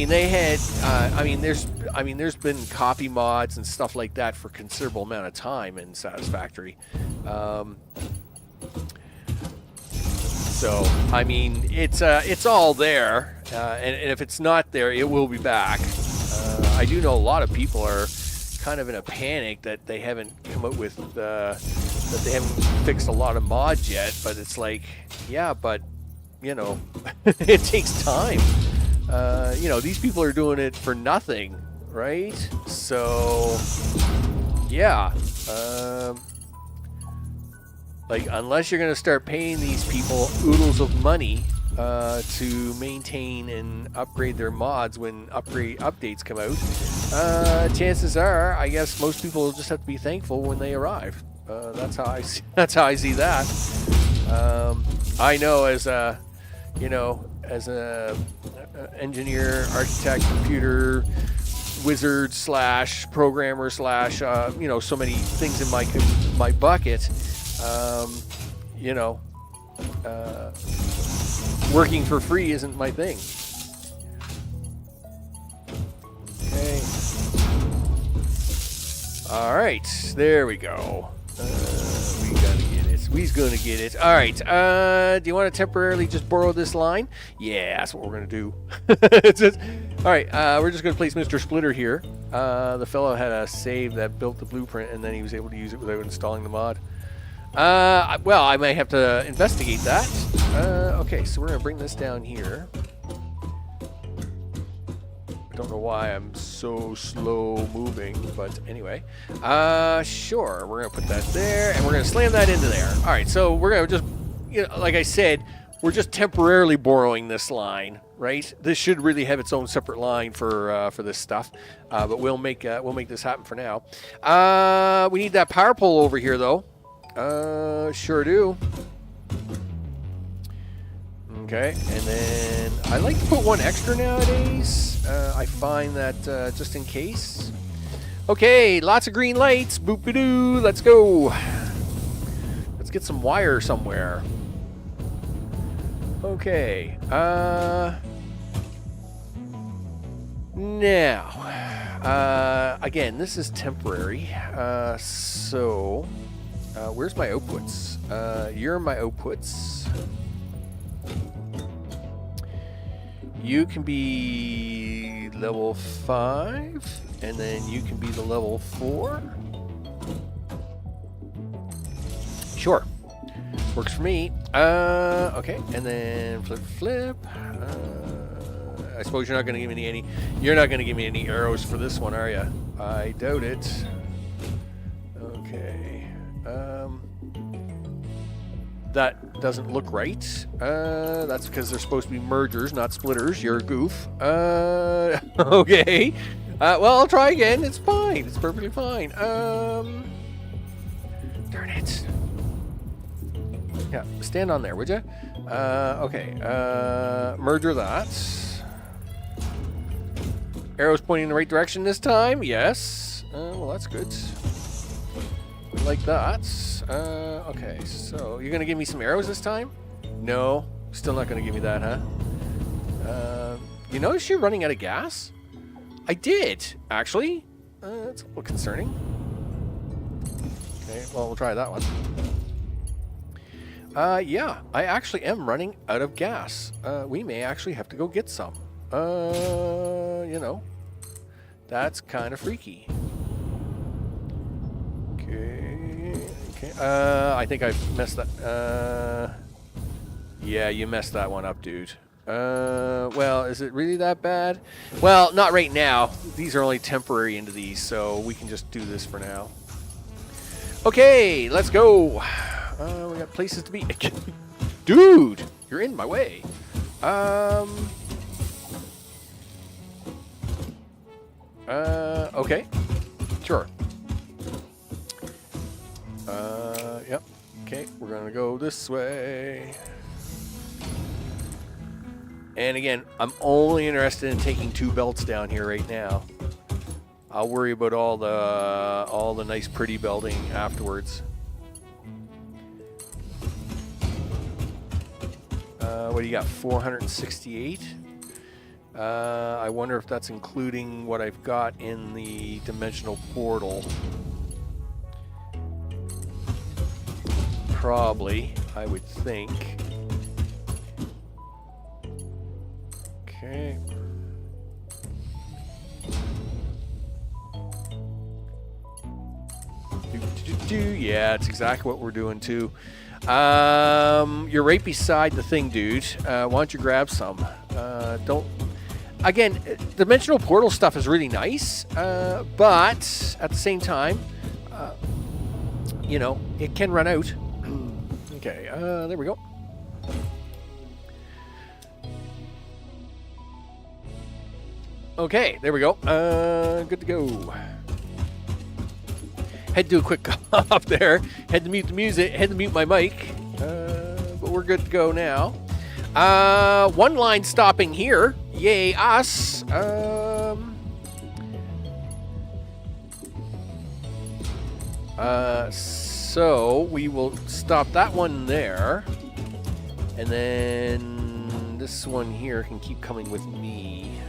They had, there's been copy mods and stuff like that for a considerable amount of time in Satisfactory. It's all there, and if it's not there, it will be back. I do know a lot of people are kind of in a panic that they haven't come up with that they haven't fixed a lot of mods yet, but it's like, yeah, but it takes time. These people are doing it for nothing, right? So yeah, unless you're gonna start paying these people oodles of money to maintain and upgrade their mods when updates come out, chances are, I guess most people will just have to be thankful when they arrive. That's how I see that. I know as a engineer, architect, computer wizard / programmer / so many things in my bucket. Working for free isn't my thing. Okay. All right, there we go. We gotta get it. We's gonna get it. All right. Do you want to temporarily just borrow this line? Yeah, that's what we're gonna do. All right. We're just gonna place Mr. Splitter here. The fellow had a save that built the blueprint, and then he was able to use it without installing the mod. Well, I may have to investigate that. Okay, so we're gonna bring this down here. I don't know why I'm so slow moving, but anyway. Sure, we're gonna put that there, and we're gonna slam that into there. All right, so we're gonna just, like I said, we're just temporarily borrowing this line, right? This should really have its own separate line for this stuff, but we'll make this happen for now. We need that power pole over here, though. Sure do. Okay, and then I like to put one extra nowadays. I find that just in case. Okay, lots of green lights. Boop-a-doo. Let's go. Let's get some wire somewhere. Okay. Now, again, this is temporary. So, where's my outputs? You're my outputs. You can be level 5, and then you can be the level 4. Sure. Works for me. Okay, and then flip. I suppose you're not going to give me any. You're not going to give me any arrows for this one, are you? I doubt it. Okay. That doesn't look right. That's because they're supposed to be mergers, not splitters. You're a goof. Okay. Well, I'll try again. It's fine. It's perfectly fine. Darn it. Yeah, stand on there, would you? Okay. Merger that. Arrows pointing in the right direction this time. Yes. Well, that's good. Like that. Okay, so you're going to give me some arrows this time? No. Still not going to give me that, huh? You notice you're running out of gas? I did, actually. That's a little concerning. Okay, well, we'll try that one. Yeah, I actually am running out of gas. We may actually have to go get some. You know, that's kind of freaky. Okay, I think I messed that. Yeah, you messed that one up, dude. Well, is it really that bad? Well, not right now. These are only temporary into these, so we can just do this for now. Okay, let's go. We got places to be. Dude, you're in my way. Okay. Sure. Yep. Okay, we're gonna go this way. And again, I'm only interested in taking 2 belts down here right now. I'll worry about all the nice pretty belting afterwards. What do you got? 468? I wonder if that's including what I've got in the dimensional portal. Probably, I would think. Okay. Yeah, it's exactly what we're doing too. You're right beside the thing, dude. Why don't you grab some? Don't. Again, dimensional portal stuff is really nice, but at the same time, you know, it can run out. Okay, there we go. Okay, there we go. Good to go. Had to do a quick cough there. Had to mute the music. Had to mute my mic. But we're good to go now. One line stopping here. Yay, us. So we will stop that one there. And then this one here can keep coming with me.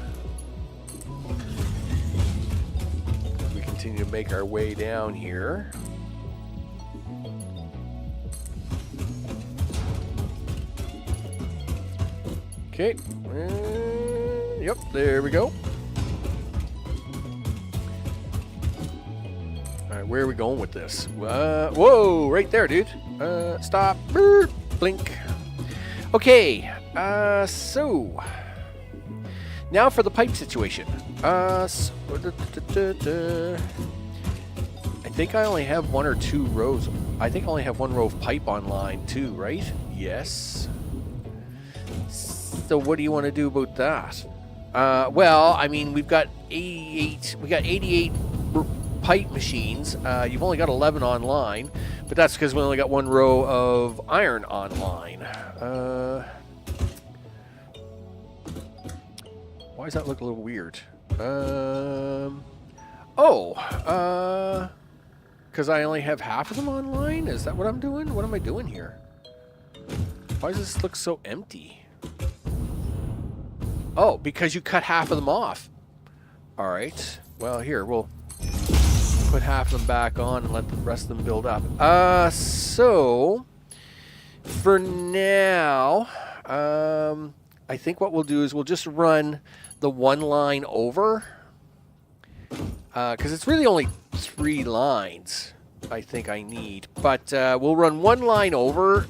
We continue to make our way down here. Okay. Yep, there we go. All right, where are we going with this? Whoa, right there, dude. Stop. Burp, blink. Okay. So now for the pipe situation. I think I only have 1 or 2 rows. I think I only have 1 row of pipe online too, right? Yes. So what do you want to do about that? Well, I mean, we've got 88. We got 88 pipe machines. You've only got 11 online, but that's because we only got 1 row of iron online. Why does that look a little weird? Because I only have half of them online? Is that what I'm doing? What am I doing here? Why does this look so empty? Oh, because you cut half of them off. All right. Well, here, we'll put half of them back on and let the rest of them build up. So, for now, I think what we'll do is we'll just run the 1 line over. Because it's really only 3 lines I think I need. But we'll run 1 line over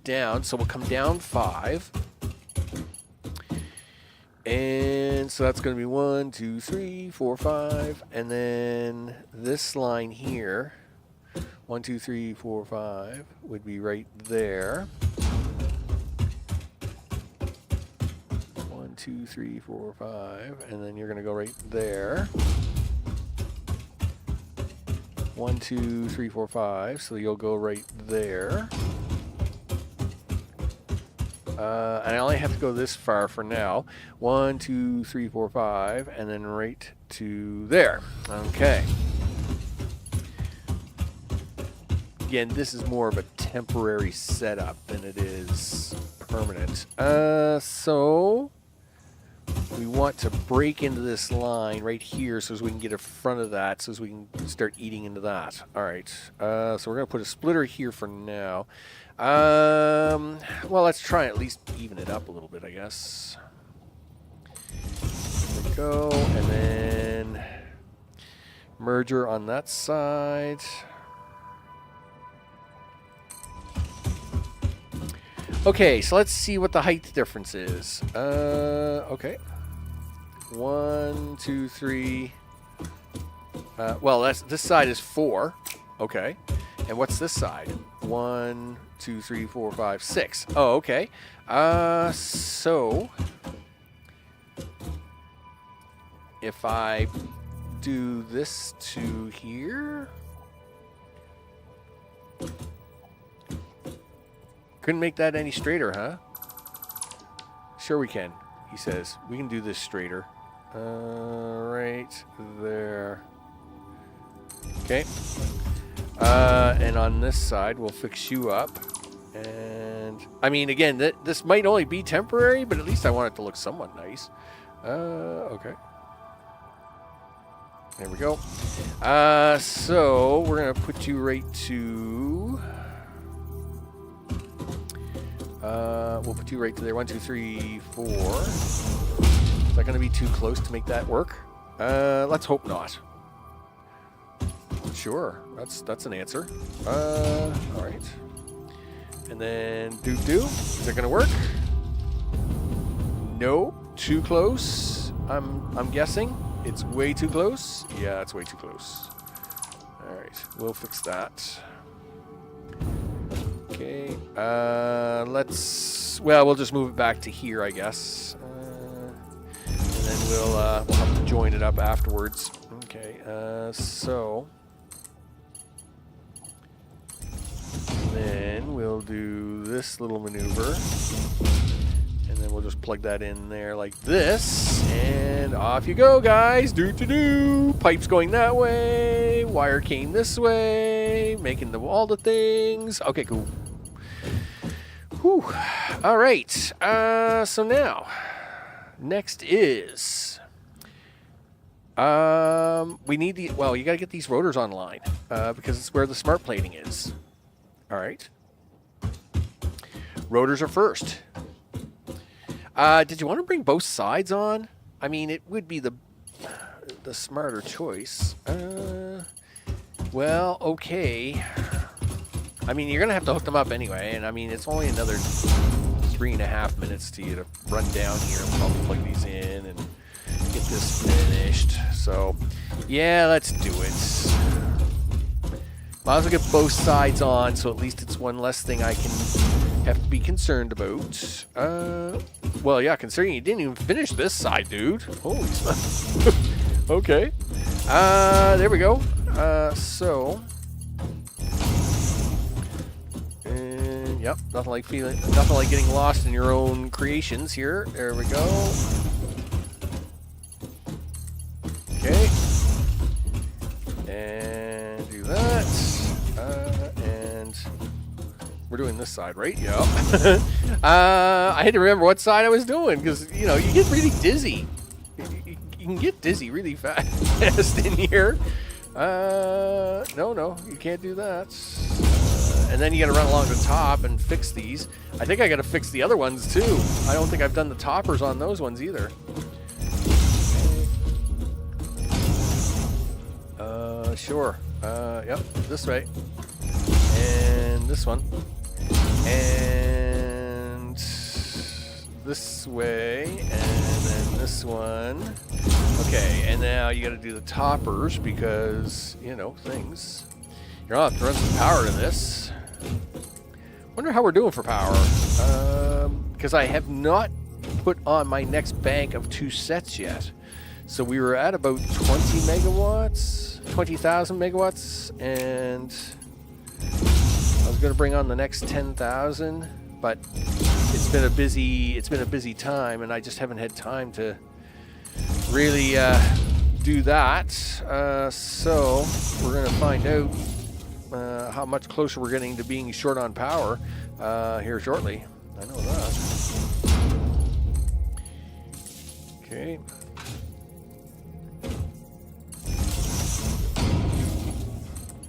down. So we'll come down 5. And then, so that's going to be 1, 2, 3, 4, 5. And then this line here, 1, 2, 3, 4, 5, would be right there. 1, 2, 3, 4, 5. And then you're going to go right there. 1, 2, 3, 4, 5. So you'll go right there. And I only have to go this far for now. 1, 2, 3, 4, 5, and then right to there. Okay. Again, this is more of a temporary setup than it is permanent. So we want to break into this line right here so as we can get in front of that, so as we can start eating into that. All right. So we're going to put a splitter here for now. Well, let's try at least even it up a little bit, I guess. There we go, and then merger on that side. Okay, so let's see what the height difference is. Okay. 1, 2, 3. Well, this side is 4. Okay. And what's this side? 1, 2, 3, 4, 5, 6. Oh, okay. So if I do this to here, couldn't make that any straighter, huh? Sure we can, he says. We can do this straighter. Right there. Okay. And on this side, we'll fix you up. And, I mean, again, this might only be temporary, but at least I want it to look somewhat nice. Okay. There we go. So, we're going to put you right to... we'll put you right to there. 1, 2, 3, 4. Is that going to be too close to make that work? Let's hope not. Sure, that's an answer. All right. And then do. Is it gonna work? Nope, too close. I'm guessing it's way too close. Yeah, it's way too close. All right, we'll fix that. Okay. We'll just move it back to here, I guess. And then we'll have to join it up afterwards. Okay. So. Then we'll do this little maneuver, and then we'll just plug that in there like this, and off you go, guys. Do. Pipes going that way, wire came this way, making all the things. Okay, cool. Whew. All right. So now, next is we need you got to get these rotors online because it's where the smart plating is. All right. Rotors are first. Did you want to bring both sides on? I mean, it would be the smarter choice. Well, okay. I mean, you're going to have to hook them up anyway, and I mean, it's only another 3.5 minutes to you to run down here and probably plug these in and get this finished. So, yeah, let's do it. Might as well get both sides on, so at least it's one less thing I can have to be concerned about. Well, yeah, considering you didn't even finish this side, dude. Holy smokes. Okay. There we go. And yep, nothing like getting lost in your own creations here. There we go. Okay. And do that. And we're doing this side, right? Yep. I had to remember what side I was doing because, you know, you get really dizzy. You can get dizzy really fast in here. No, you can't do that. And then you got to run along the top and fix these. I think I got to fix the other ones too. I don't think I've done the toppers on those ones either. Sure. Yep, this way. And this one. And this way, and then this one. Okay, and now you got to do the toppers because, you know, things. You're gonna have to run some power to this. Wonder how we're doing for power. Because I have not put on my next bank of 2 sets yet. So we were at about 20 megawatts, 20,000 megawatts, and I was going to bring on the next 10,000, but it's been a busy time, and I just haven't had time to really do that. So we're going to find out how much closer we're getting to being short on power here shortly. I know that. Okay.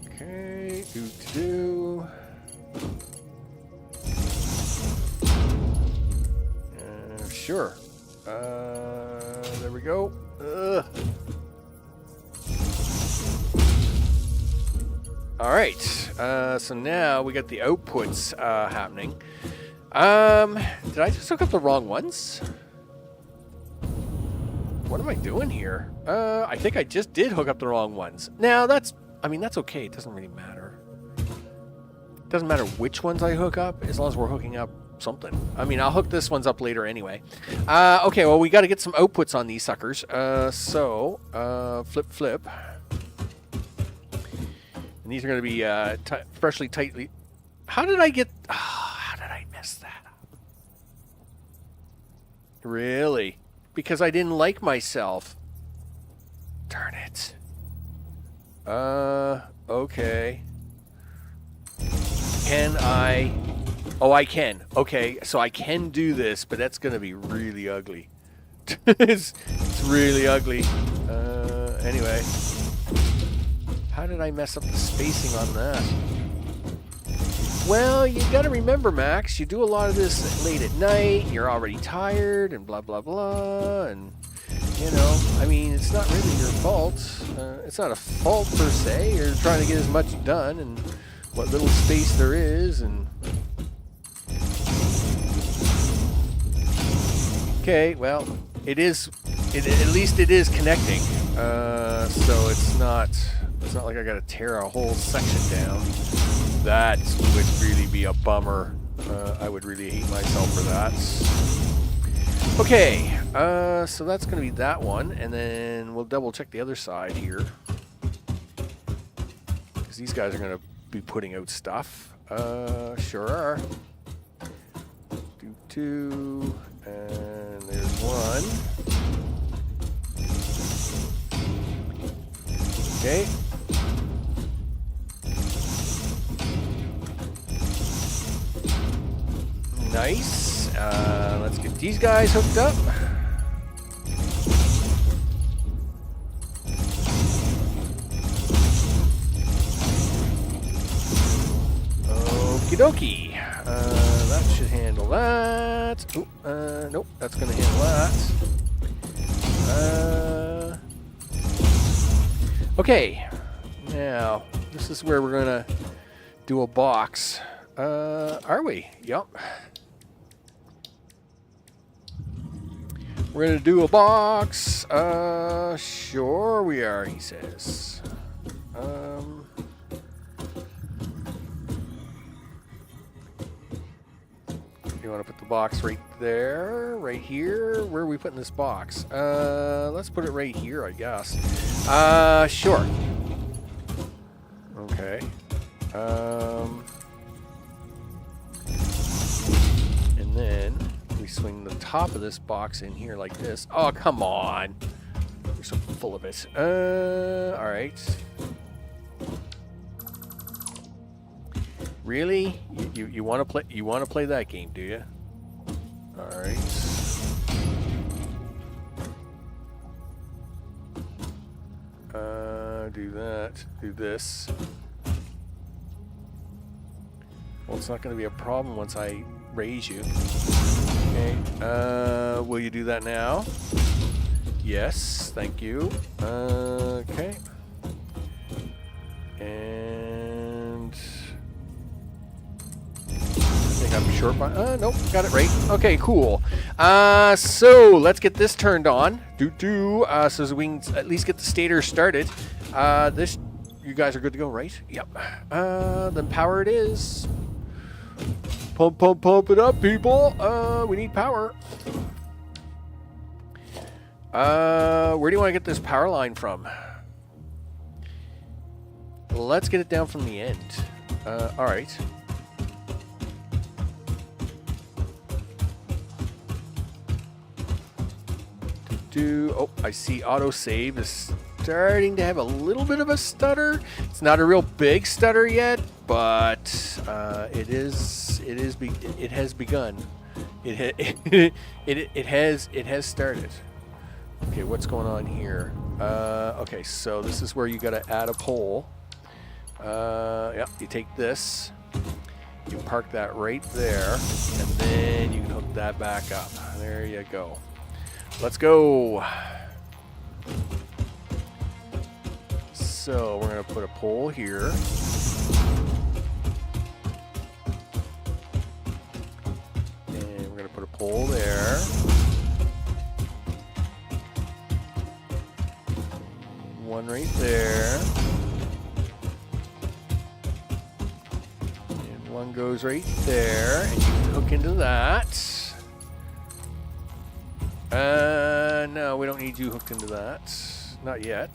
Okay, do. Sure. There we go. All right. So now we got the outputs happening. Did I just hook up the wrong ones? What am I doing here? I think I just did hook up the wrong ones. Now that's okay. It doesn't really matter. It doesn't matter which ones I hook up as long as we're hooking up something. I mean, I'll hook this ones up later anyway. Okay, well, we got to get some outputs on these suckers. Flip. And these are going to be freshly tightly. How did I mess that up? Really? Because I didn't like myself. Darn it. Okay. Can I? Oh, I can. Okay, so I can do this, but that's going to be really ugly. it's really ugly. Anyway. How did I mess up the spacing on that? Well, you got to remember, Max, you do a lot of this late at night, you're already tired, and blah, blah, blah, and, you know, I mean, it's not really your fault. It's not a fault, per se. You're trying to get as much done, and what little space there is, and... Okay, well, at least it is connecting, so it's not like I got to tear a whole section down. That would really be a bummer. I would really hate myself for that. Okay, so that's going to be that one, and then we'll double check the other side here, because these guys are going to be putting out stuff. Sure are. Do 2, and there's 1. Okay. Nice. Let's get these guys hooked up. Okie dokie. That should handle that. Ooh, nope, that's going to handle that. Okay. Now, this is where we're going to do a box. Are we? Yup. We're going to do a box. Sure we are, he says. You want to put the box right there, right here? Where are we putting this box? Let's put it right here, I guess. Sure. Okay. And then we swing the top of this box in here like this. Oh, come on. You're so full of it. All right. Really? You want to play that game, do you? All right. Do that. Do this. Well, it's not going to be a problem once I raise you. Okay. Will you do that now? Yes. Thank you. Okay. And got short by. Nope, got it right. Okay, cool. So let's get this turned on. So we can at least get the stator started. This, you guys are good to go, right? Yep. Then power it is. Pump it up, people. We need power. Where do you want to get this power line from? Let's get it down from the end. All right. Oh, I see autosave is starting to have a little bit of a stutter. It's not a real big stutter yet, but it has begun. It has started. Okay, what's going on here? Okay, so this is where you got to add a pole. Yep, you take this, you park that right there, and then you can hook that back up. There you go. Let's go. So we're going to put a pole here. And we're going to put a pole there. One right there. And one goes right there. And you can hook into that. No, we don't need you hooked into that. Not yet.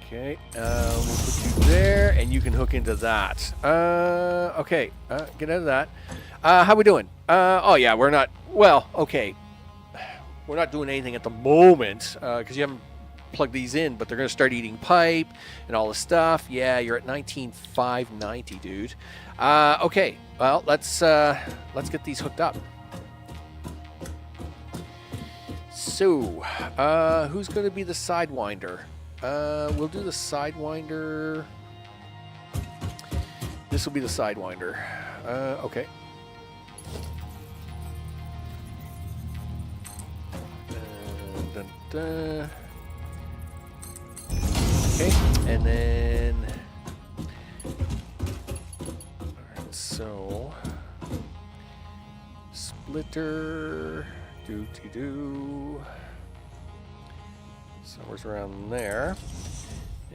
Okay, we'll put you there, and you can hook into that. Okay, get out of that. How we doing? Oh yeah, we're not, well, okay. We're not doing anything at the moment, because you haven't plugged these in, but they're going to start eating pipe and all this stuff. Yeah, you're at 19,590, dude. Okay, well, let's get these hooked up. So, who's going to be the sidewinder? We'll do the sidewinder. This will be the sidewinder. Okay. Dun, dun. Okay, and then alright, so splitter do somewhere's around there,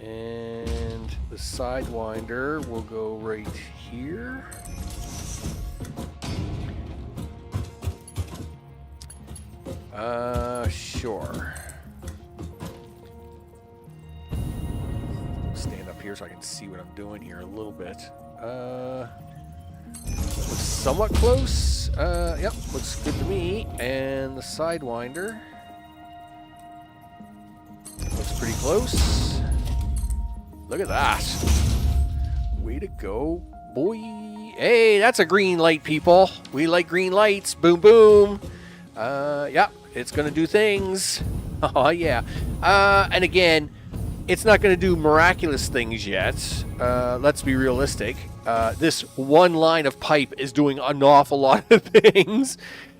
and the sidewinder will go right here. Sure. Stand up here so I can see what I'm doing here a little bit. Looks somewhat close. Yep, looks good to me. And the sidewinder looks pretty close. Look at that. Way to go, boy. Hey, that's a green light, people. We like green lights. Boom, boom. Yep, it's going to do things. Oh, yeah. And again, it's not going to do miraculous things yet. Let's be realistic. This one line of pipe is doing an awful lot of things.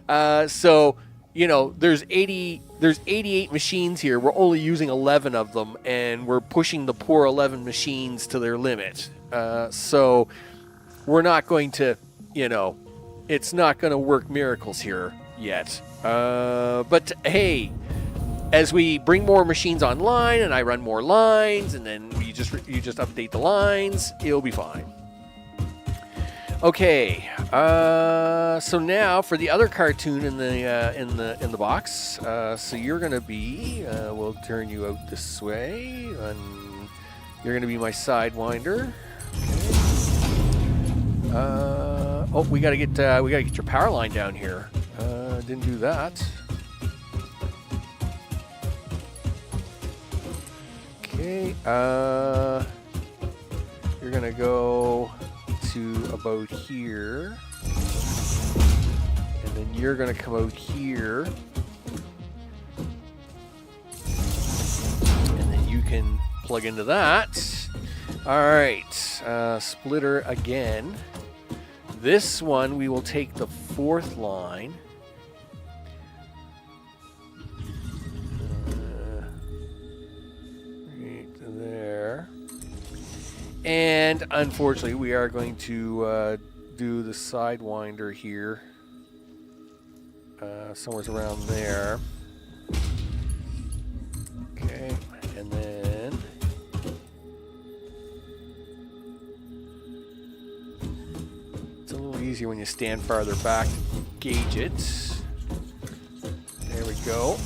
So, you know, there's 88 machines here. We're only using 11 of them, and we're pushing the poor 11 machines to their limit. So we're not going to, you know, it's not going to work miracles here yet. But hey, as we bring more machines online and I run more lines, and then you just update the lines, it'll be fine. Okay, so now for the other cartoon in the box. So you're gonna be, we'll turn you out this way, and you're gonna be my sidewinder. Okay. Oh, we gotta get your power line down here. Didn't do that. Okay. You're gonna go to about here, and then you're gonna come out here, and then you can plug into that. All right, splitter again. This one we will take the fourth line. Right there. And unfortunately, we are going to do the sidewinder here. Somewhere's around there. Okay, and then it's a little easier when you stand farther back to gauge it. There we go.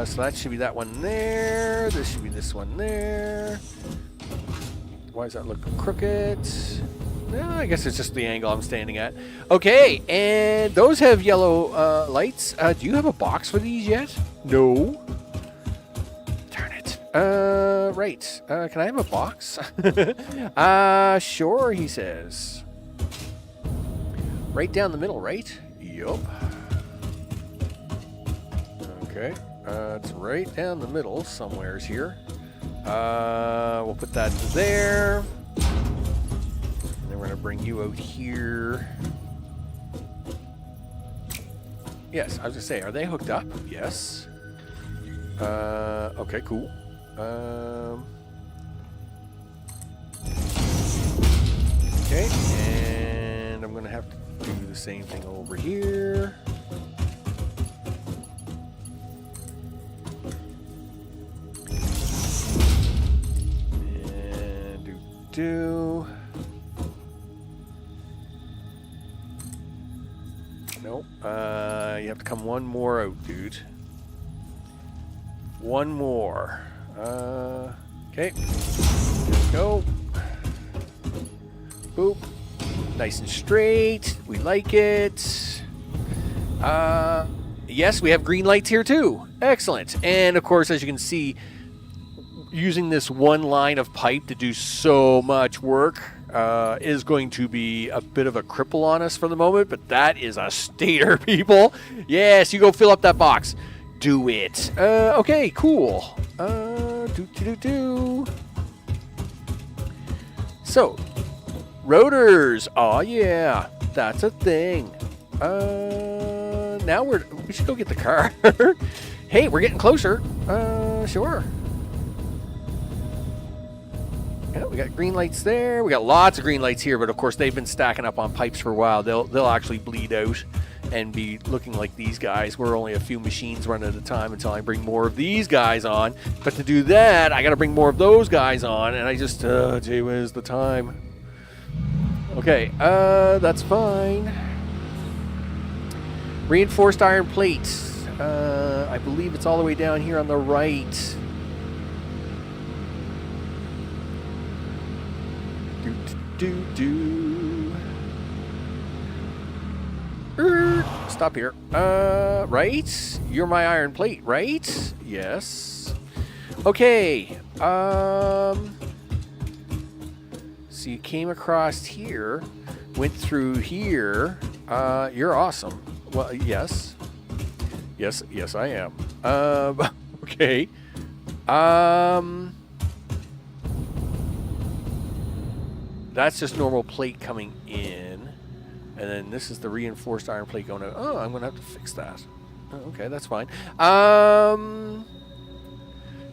So that should be that one there. This should be this one there. Why does that look crooked? No, I guess it's just the angle I'm standing at. Okay, and those have yellow lights. Do you have a box for these yet? No. Darn it. Right. Can I have a box? Sure, he says. Right down the middle, right? Yup. Okay. It's right down the middle somewheres here. We'll put that there. And then we're going to bring you out here. Yes, I was going to say, are they hooked up? Yes. Okay, cool. Okay, and I'm going to have to do the same thing over here. And do. Nope. You have to come one more out, dude. One more. Okay. There we go. Boop. Nice and straight. We like it. Yes, we have green lights here too. Excellent. And of course, as you can see, using this one line of pipe to do so much work is going to be a bit of a cripple on us for the moment, but that is a stater, people. Yes, you go fill up that box. Do it. Okay, cool. So, rotors. Oh yeah, that's a thing. Now we should go get the car. Hey, we're getting closer. Sure. Yeah, we got green lights there. We got lots of green lights here, but of course they've been stacking up on pipes for a while. They'll actually bleed out and be looking like these guys. We're only a few machines running at a time until I bring more of these guys on. But to do that, I got to bring more of those guys on, and I just, gee whiz, the time. Okay, that's fine. Reinforced iron plates. I believe it's all the way down here on the right. Stop here. Right? You're my iron plate, right? Yes. Okay. So you came across here, went through here. You're awesome. Well, yes. Yes, I am. Okay. That's just normal plate coming in. And then this is the reinforced iron plate going out. Oh, I'm going to have to fix that. Oh, okay, that's fine.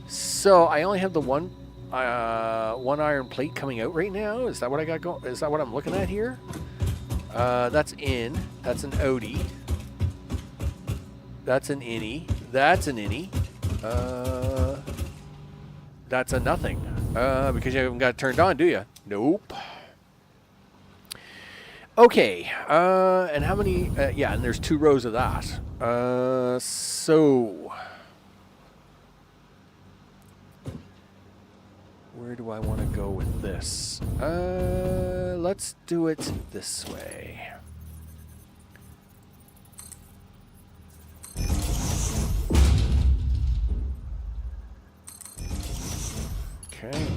So I only have the one iron plate coming out right now. Is that what I got going? Is that what I'm looking at here? That's in. That's an outie. That's an innie. That's an innie. That's a nothing. Because you haven't got it turned on, do you? Nope. Okay. And how many? Yeah, and there's 2 rows of that. So where do I want to go with this? Let's do it this way. Okay.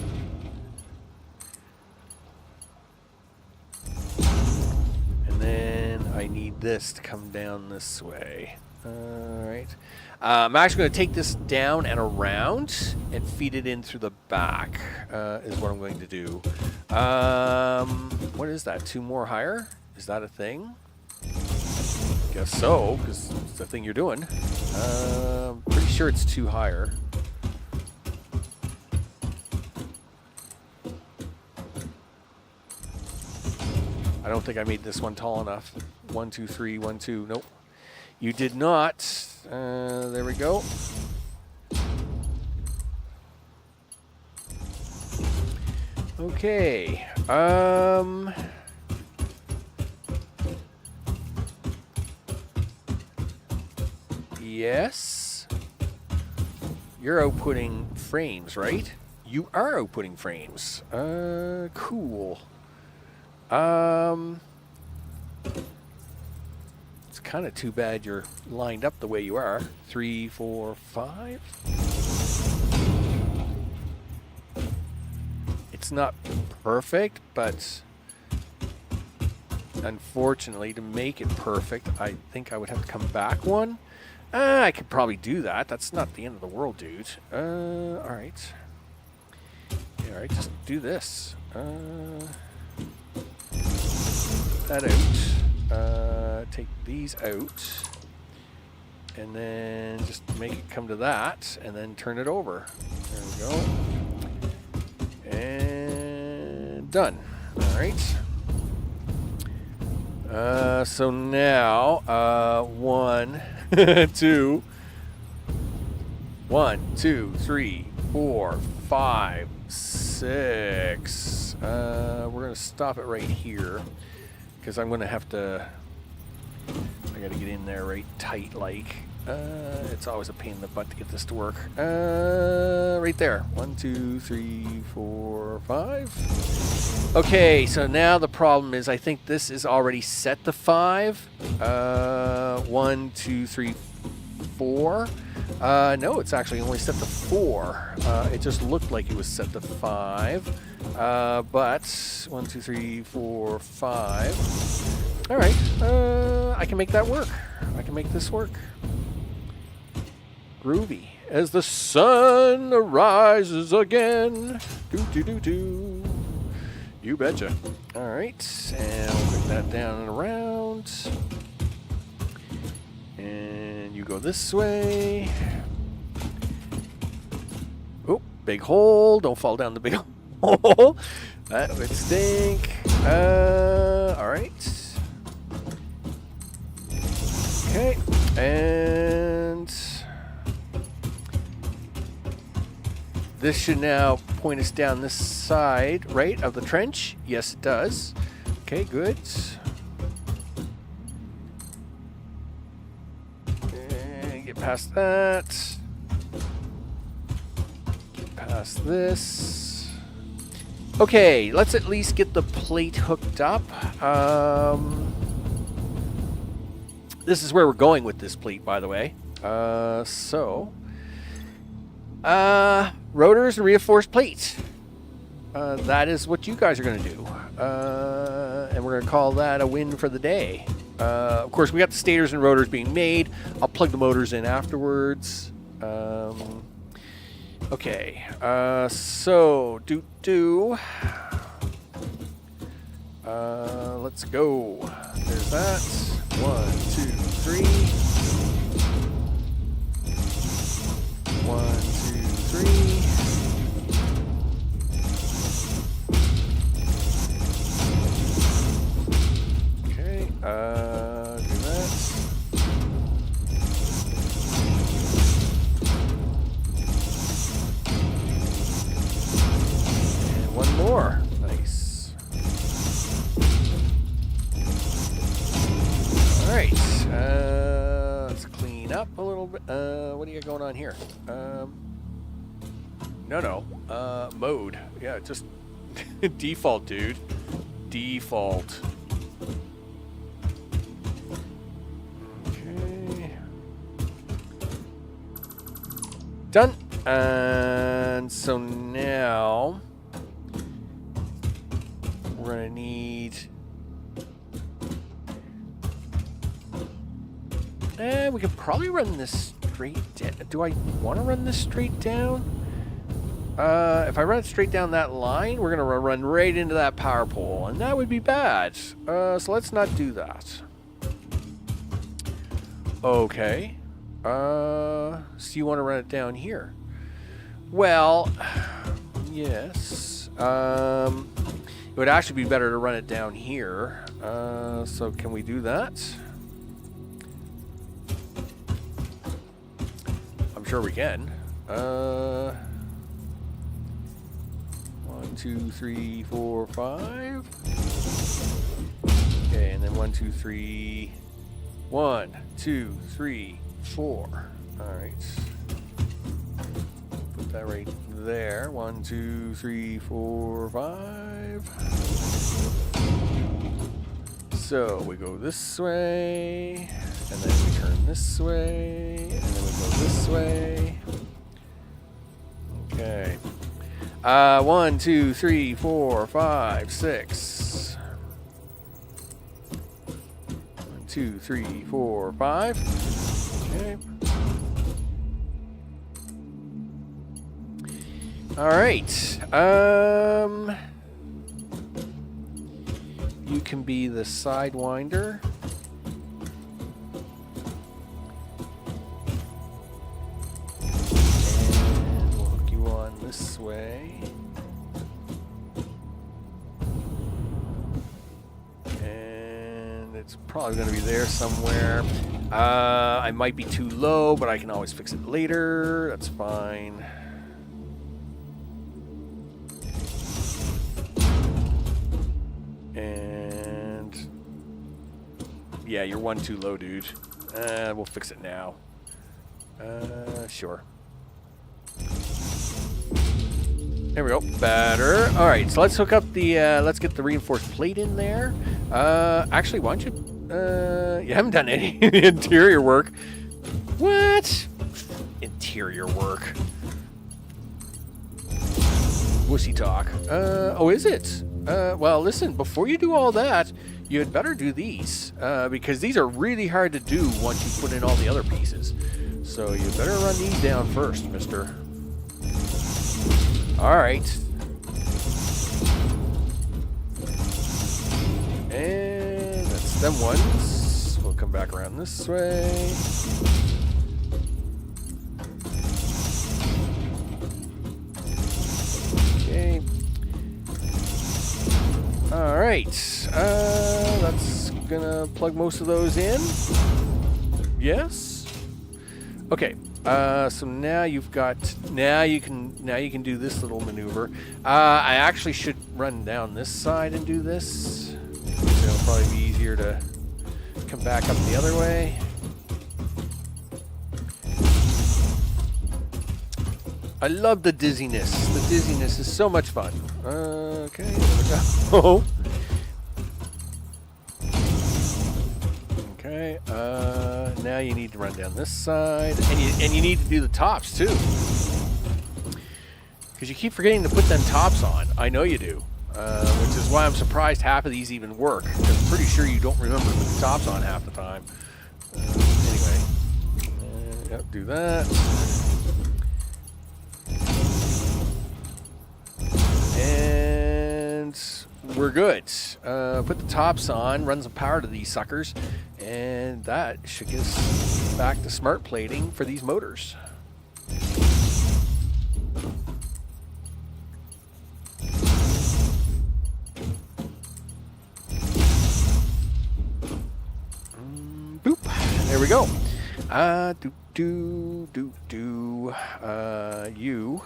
And then I need this to come down this way. Alright. I'm actually going to take this down and around and feed it in through the back, is what I'm going to do. What is that? 2 more higher? Is that a thing? Guess so, because it's the thing you're doing. Pretty sure it's 2 higher. don't think I made this one tall enough. 1, 2, 3, 1, 2. Nope. You did not. There we go. Okay. Yes. You're outputting frames, right? You are outputting frames. Cool. It's kind of too bad you're lined up the way you are. 3, 4, 5. It's not perfect, but unfortunately, to make it perfect, I think I would have to come back one. I could probably do that. That's not the end of the world, dude. All right. Yeah, all right, just do this. That out. Take these out. And then just make it come to that, and then turn it over. There we go. And done. All right. So now, 1, 2, 1, 2, 3, 4, 5, 6. We're gonna stop it right here because I'm gonna have to. I gotta get in there right tight, like. It's always a pain in the butt to get this to work. Right there. 1, 2, 3, 4, 5. Okay, so now the problem is I think this is already set to 5. 1, 2, 3, 4. No, it's actually only set to 4. It just looked like it was set to 5. But 1, 2, 3, 4, 5. All right. I can make that work. I can make this work. Groovy. As the sun rises again. Do. You betcha. All right. And we'll put that down and around. And you go this way. Oh, big hole. Don't fall down the big hole. That would stink. All right. Okay. And this should now point us down this side, right, of the trench. Yes, it does. Okay, good. And get past that. Get past this. Okay, let's at least get the plate hooked up. This is where we're going with this plate, by the way. Rotors and reinforced plates. That is what you guys are going to do. And we're going to call that a win for the day. Of course, we got the stators and rotors being made. I'll plug the motors in afterwards. Okay. So, let's go. There's that. 1, 2, 3. 1, 2, 3. Okay, do that. And one more. Nice. All right. Let's clean up a little bit. What do you got going on here? No. Mode. Yeah, just default, dude. Default. Okay. Done. And so now we're gonna need. We could probably run this straight down. Do I want to run this straight down? If I run it straight down that line, we're going to run right into that power pole, and that would be bad. So let's not do that. Okay. So you want to run it down here? Well, yes. It would actually be better to run it down here. So can we do that? I'm sure we can. 1, 2, 3, 4, 5. Okay, and then 1, 2, 3. 1, 2, 3, 4. All right. Put that right there. 1, 2, 3, 4, 5. So we go this way, and then we turn this way, and then we go this way. Okay. 1, 2, 3, 4, 5, 6. 1, 2, 3, 4, 5. Okay. All right. You can be the sidewinder. And we'll hook you on this way. And it's probably going to be there somewhere. I might be too low, but I can always fix it later. That's fine. And yeah, you're 1 too low, dude. We'll fix it now. Sure. There we go. Better. All right, so let's hook up the. Let's get the reinforced plate in there. Actually, why don't you? You haven't done any interior work. What? Interior work. Wussy talk. Oh, is it? Well, listen, before you do all that, you had better do these, because these are really hard to do once you put in all the other pieces. So you better run these down first, mister. All right. And that's them ones. We'll come back around this way. Okay. All right, that's gonna plug most of those in. Yes. Okay. So now you've got. Now you can do this little maneuver. I actually should run down this side and do this. It'll probably be easier to come back up the other way. I love the dizziness. The dizziness is so much fun. Okay, there we go. Okay, now you need to run down this side, and you need to do the tops too, because you keep forgetting to put them tops on. I know you do, which is why I'm surprised half of these even work. I'm pretty sure you don't remember to put the tops on half the time. Anyway, yep, do that. And we're good. Put the tops on, run some power to these suckers, and that should get us back to smart plating for these motors. Boop. There we go. You.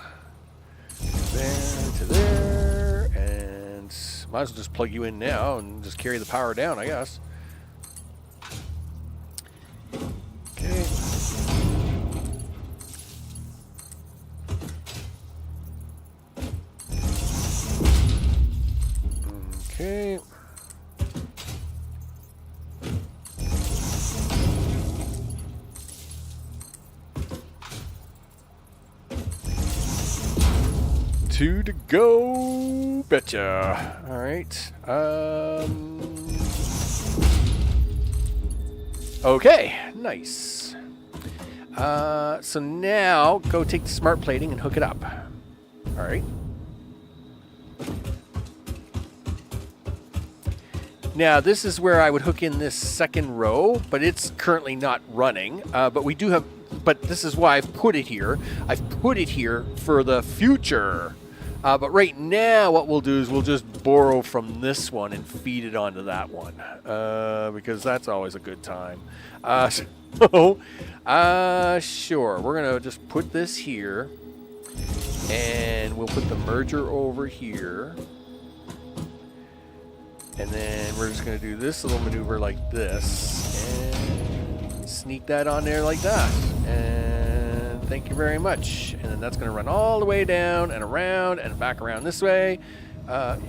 There to there, and might as well just plug you in now and just carry the power down, I guess. Okay. Okay. Two to go, betcha. All right. Okay, nice. So now go take the smart plating and hook it up. All right. Now this is where I would hook in this second row, but it's currently not running. But we do have. But this is why I've put it here. I've put it here for the future. But right now, what we'll do is we'll just borrow from this one and feed it onto that one, because that's always a good time. Sure, we're going to just put this here, and we'll put the merger over here. And then we're just going to do this little maneuver like this, and sneak that on there like that. And thank you very much. And then that's going to run all the way down and around and back around this way.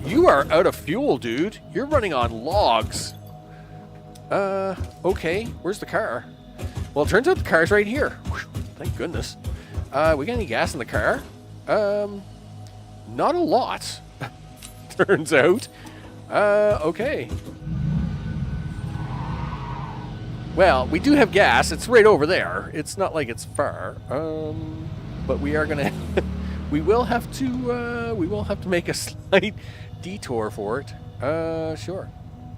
You are out of fuel, dude. You're running on logs. Okay, where's the car? Well, it turns out the car's right here. Whew, thank goodness. We got any gas in the car? Not a lot, turns out. Okay. Well, we do have gas. It's right over there. It's not like it's far. But we are gonna we will have to make a slight detour for it. Sure.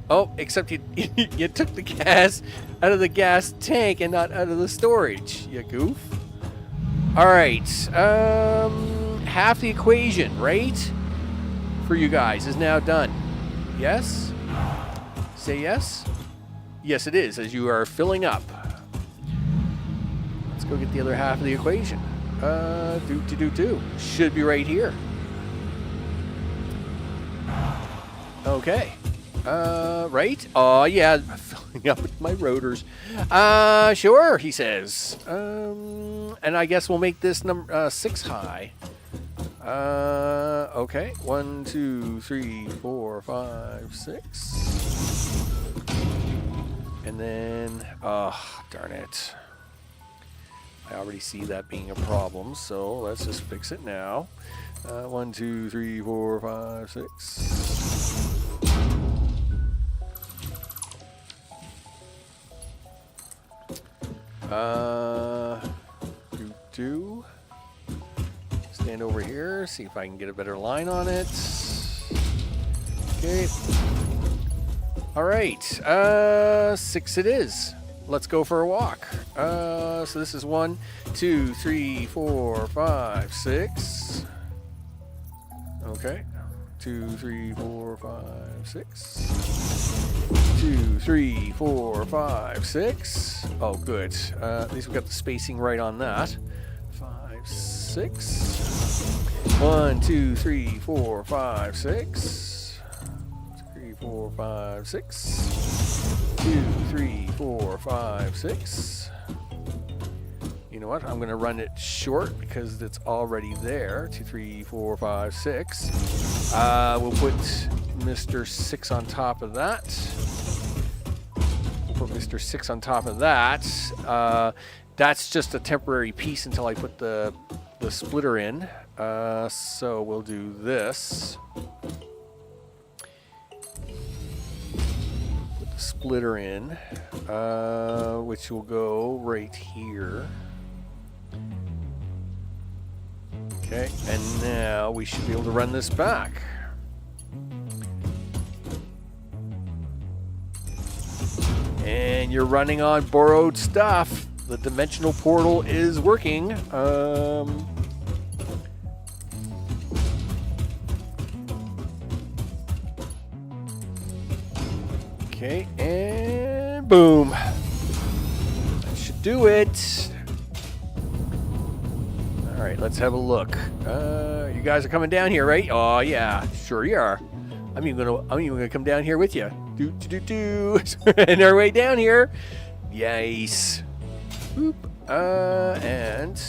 Oh, except you you took the gas out of the gas tank and not out of the storage, you goof. All right. Half the equation, right? For you guys is now done. Yes? Say yes? Yes, it is, as you are filling up. Let's go get the other half of the equation. Should be right here. Okay. Right? Oh, yeah, I'm filling up with my rotors. Sure, he says. And I guess we'll make this number 6 high. Okay. 1, 2, 3, 4, 5, 6. And then, oh, darn it. I already see that being a problem, so let's just fix it now. 1, 2, 3, 4, 5, 6. Stand over here, see if I can get a better line on it. Okay. All right, 6 it is. Let's go for a walk. So this is 1, 2, 3, 4, 5, 6. Okay. 2, 3, 4, 5, 6. 2, 3, 4, 5, 6. Oh, good. At least we got the spacing right on that. 5, 6. 1, 2, 3, 4, 5, 6. 3, 4, 5, 6. 2, 3, 4, 5, 6. You know what? I'm going to run it short because it's already there. 2, 3, 4, 5, 6. We'll put Mr. 6 on top of that. We'll put Mr. 6 on top of that. That's just a temporary piece until I put the splitter in. So we'll do this. Put the splitter in, which will go right here. Okay, and now we should be able to run this back. And you're running on borrowed stuff. The dimensional portal is working. Okay, and boom. That should do it. All right, let's have a look. You guys are coming down here, right? Oh yeah, sure you are. I'm even gonna come down here with you. And our way down here. Yes. Boop. And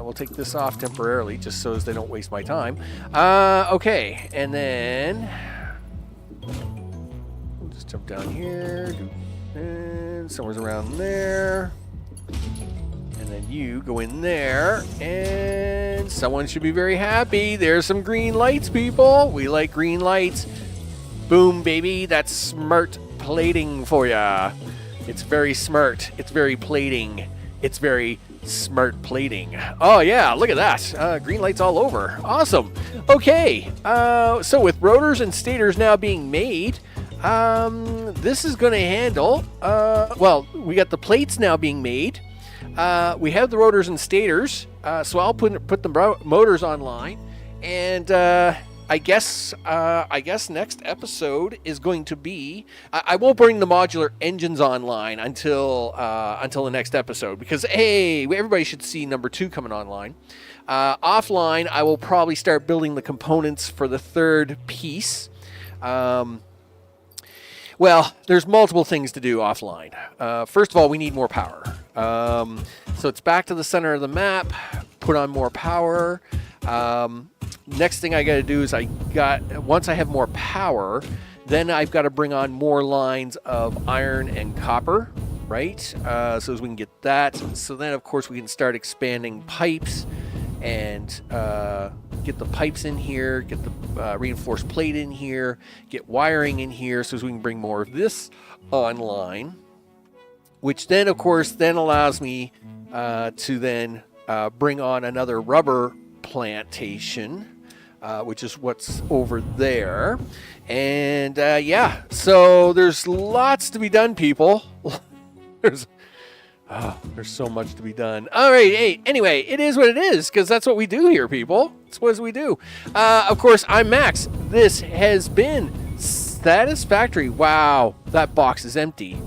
we'll take this off temporarily, just so as they don't waste my time. Okay, and then we'll just jump down here, and somewhere's around there. And then you go in there, and someone should be very happy. There's some green lights, people. We like green lights. Boom, baby. That's smart plating for ya. It's very smart. It's very plating. It's very smart plating. Oh, yeah. Look at that. Green lights all over. Awesome. Okay. So with rotors and stators now being made, this is going to handle... well, we got the plates now being made. We have the rotors and stators, so I'll put the motors online, And I guess next episode is going to be. I won't bring the modular engines online until the next episode, because hey, everybody should see number 2 coming online. Offline, I will probably start building the components for the third piece. Well, there's multiple things to do offline. First of all, we need more power. So it's back to the center of the map, put on more power. Next thing I got to do is once I have more power, then I've got to bring on more lines of iron and copper, right? So as we can get that. So then, of course, we can start expanding pipes and get the pipes in here, get the reinforced plate in here, get wiring in here, so as we can bring more of this online, which then, of course, then allows me to then bring on another rubber plantation, which is what's over there. And yeah, so there's lots to be done, people. there's so much to be done. All right, hey, anyway, it is what it is, because that's what we do here, people. It's what we do. Of course, I'm Max. This has been Satisfactory. Wow, that box is empty.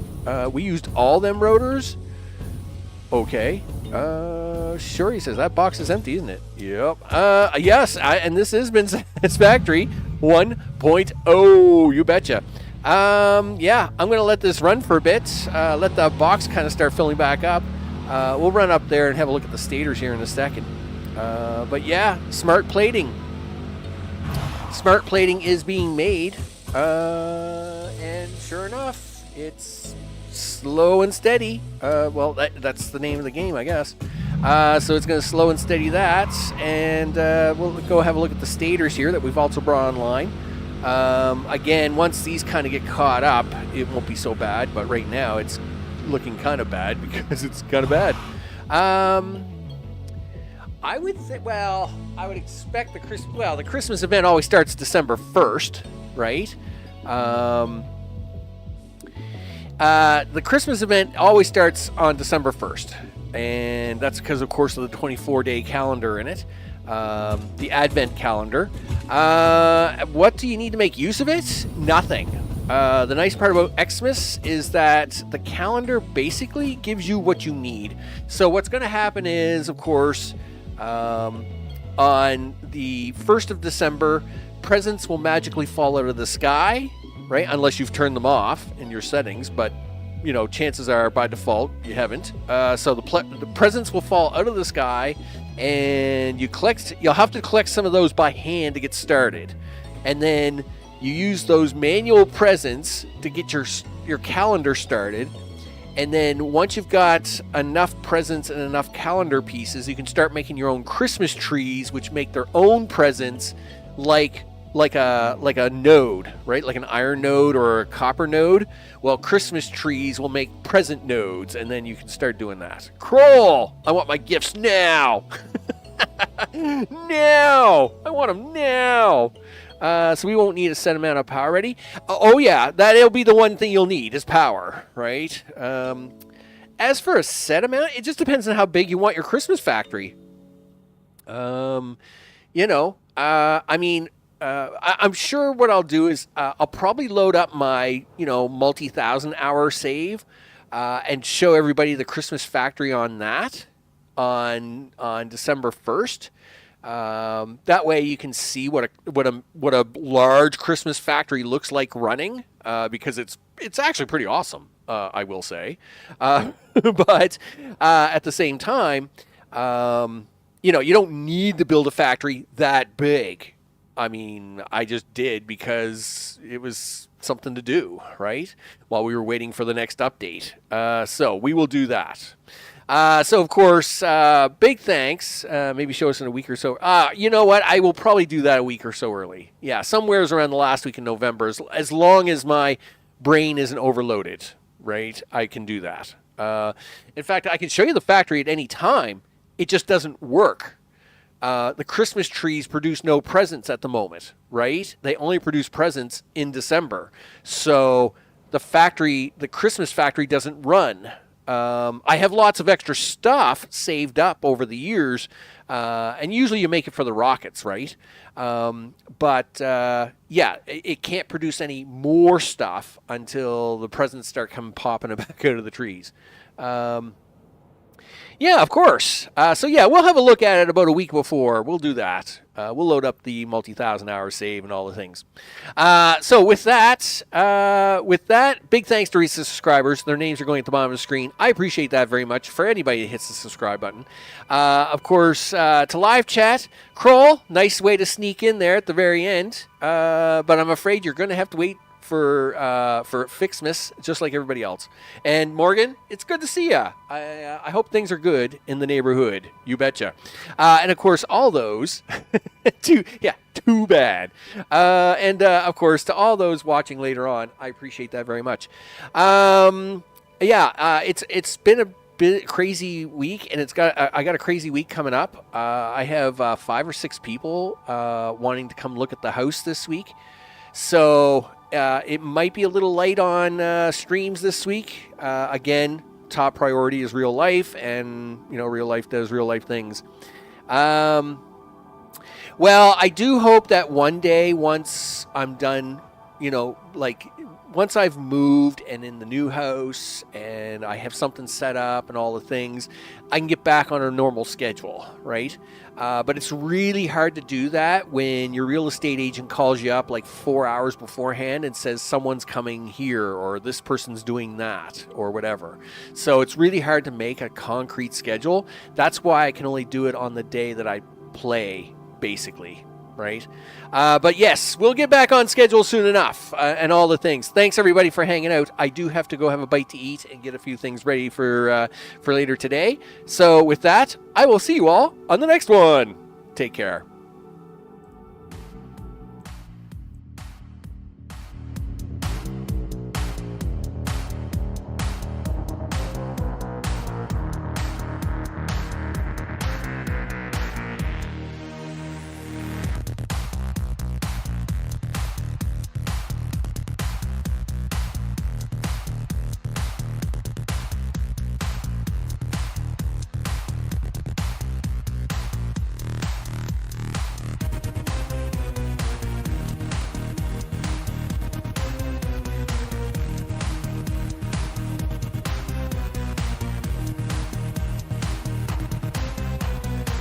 We used all them rotors? Okay. Sure, he says that box is empty, isn't it? Yep. Yes, and this has been Satisfactory 1.0. You betcha. Yeah, I'm going to let this run for a bit. Let the box kind of start filling back up. We'll run up there and have a look at the stators here in a second. But yeah, smart plating. Smart plating is being made. And sure enough, it's slow and steady. Well, that's the name of the game, I guess. So it's going to slow and steady that. And we'll go have a look at the stators here that we've also brought online. Again, once these kind of get caught up, it won't be so bad. But right now, it's looking kind of bad because it's kind of bad. I would think, well, I would expect the Christmas event always starts December 1st, right? The Christmas event always starts on December 1st, and that's because, of course, of the 24-day calendar in it, the Advent calendar. What do you need to make use of it? Nothing. The nice part about Xmas is that the calendar basically gives you what you need. So what's going to happen is, of course, on the 1st of December, presents will magically fall out of the sky, right? Unless you've turned them off in your settings, but you know, chances are by default you haven't. So the presents will fall out of the sky, and you'll have to collect some of those by hand to get started, and then you use those manual presents to get your calendar started. And then once you've got enough presents and enough calendar pieces, you can start making your own Christmas trees, which make their own presents, like a node, right? Like an iron node or a copper node. Well, Christmas trees will make present nodes, and then you can start doing that. Kroll, I want my gifts now. Now, I want them now. So we won't need a set amount of power ready. Oh yeah, that'll be the one thing you'll need is power, right? As for a set amount, it just depends on how big you want your Christmas factory. I'm sure what I'll do is I'll probably load up my multi-thousand-hour save and show everybody the Christmas factory on that on December 1st. That way you can see what a large Christmas factory looks like running, because it's actually pretty awesome, I will say. But at the same time, you don't need to build a factory that big. I mean, I just did because it was something to do, right? While we were waiting for the next update. So we will do that. So, of course, big thanks. Maybe show us in a week or so. You know what? I will probably do that a week or so early. Yeah, somewhere's around the last week in November. As long as my brain isn't overloaded, right? I can do that. In fact, I can show you the factory at any time. It just doesn't work. The Christmas trees produce no presents at the moment, right? They only produce presents in December. So the Christmas factory doesn't run I have lots of extra stuff saved up over the years, and usually you make it for the rockets, right? Yeah, it can't produce any more stuff until the presents start coming popping back out of the trees. Yeah, of course. So yeah, we'll have a look at it about a week before. We'll do that. We'll load up the multi-thousand-hour save and all the things. So with that, big thanks to recent subscribers. Their names are going at the bottom of the screen. I appreciate that very much for anybody that hits the subscribe button. Of course, to live chat, Kroll, nice way to sneak in there at the very end. But I'm afraid you're going to have to wait for FICSIT, just like everybody else. And Morgan, it's good to see ya. I hope things are good in the neighborhood. You betcha. And of course, all those, too bad. Of course, to all those watching later on, I appreciate that very much. It's been a bit crazy week, and I got a crazy week coming up. I have 5 or 6 people wanting to come look at the house this week. So it might be a little light on streams this week. Again, top priority is real life, and real life does real life things. Well, I do hope that one day, once I'm done, once I've moved and in the new house and I have something set up and all the things, I can get back on a normal schedule, right? But it's really hard to do that when your real estate agent calls you up like 4 hours beforehand and says someone's coming here or this person's doing that or whatever. So it's really hard to make a concrete schedule. That's why I can only do it on the day that I play, basically. Right? But yes, we'll get back on schedule soon enough and all the things. Thanks everybody for hanging out. I do have to go have a bite to eat and get a few things ready for later today. So with that, I will see you all on the next one. Take care.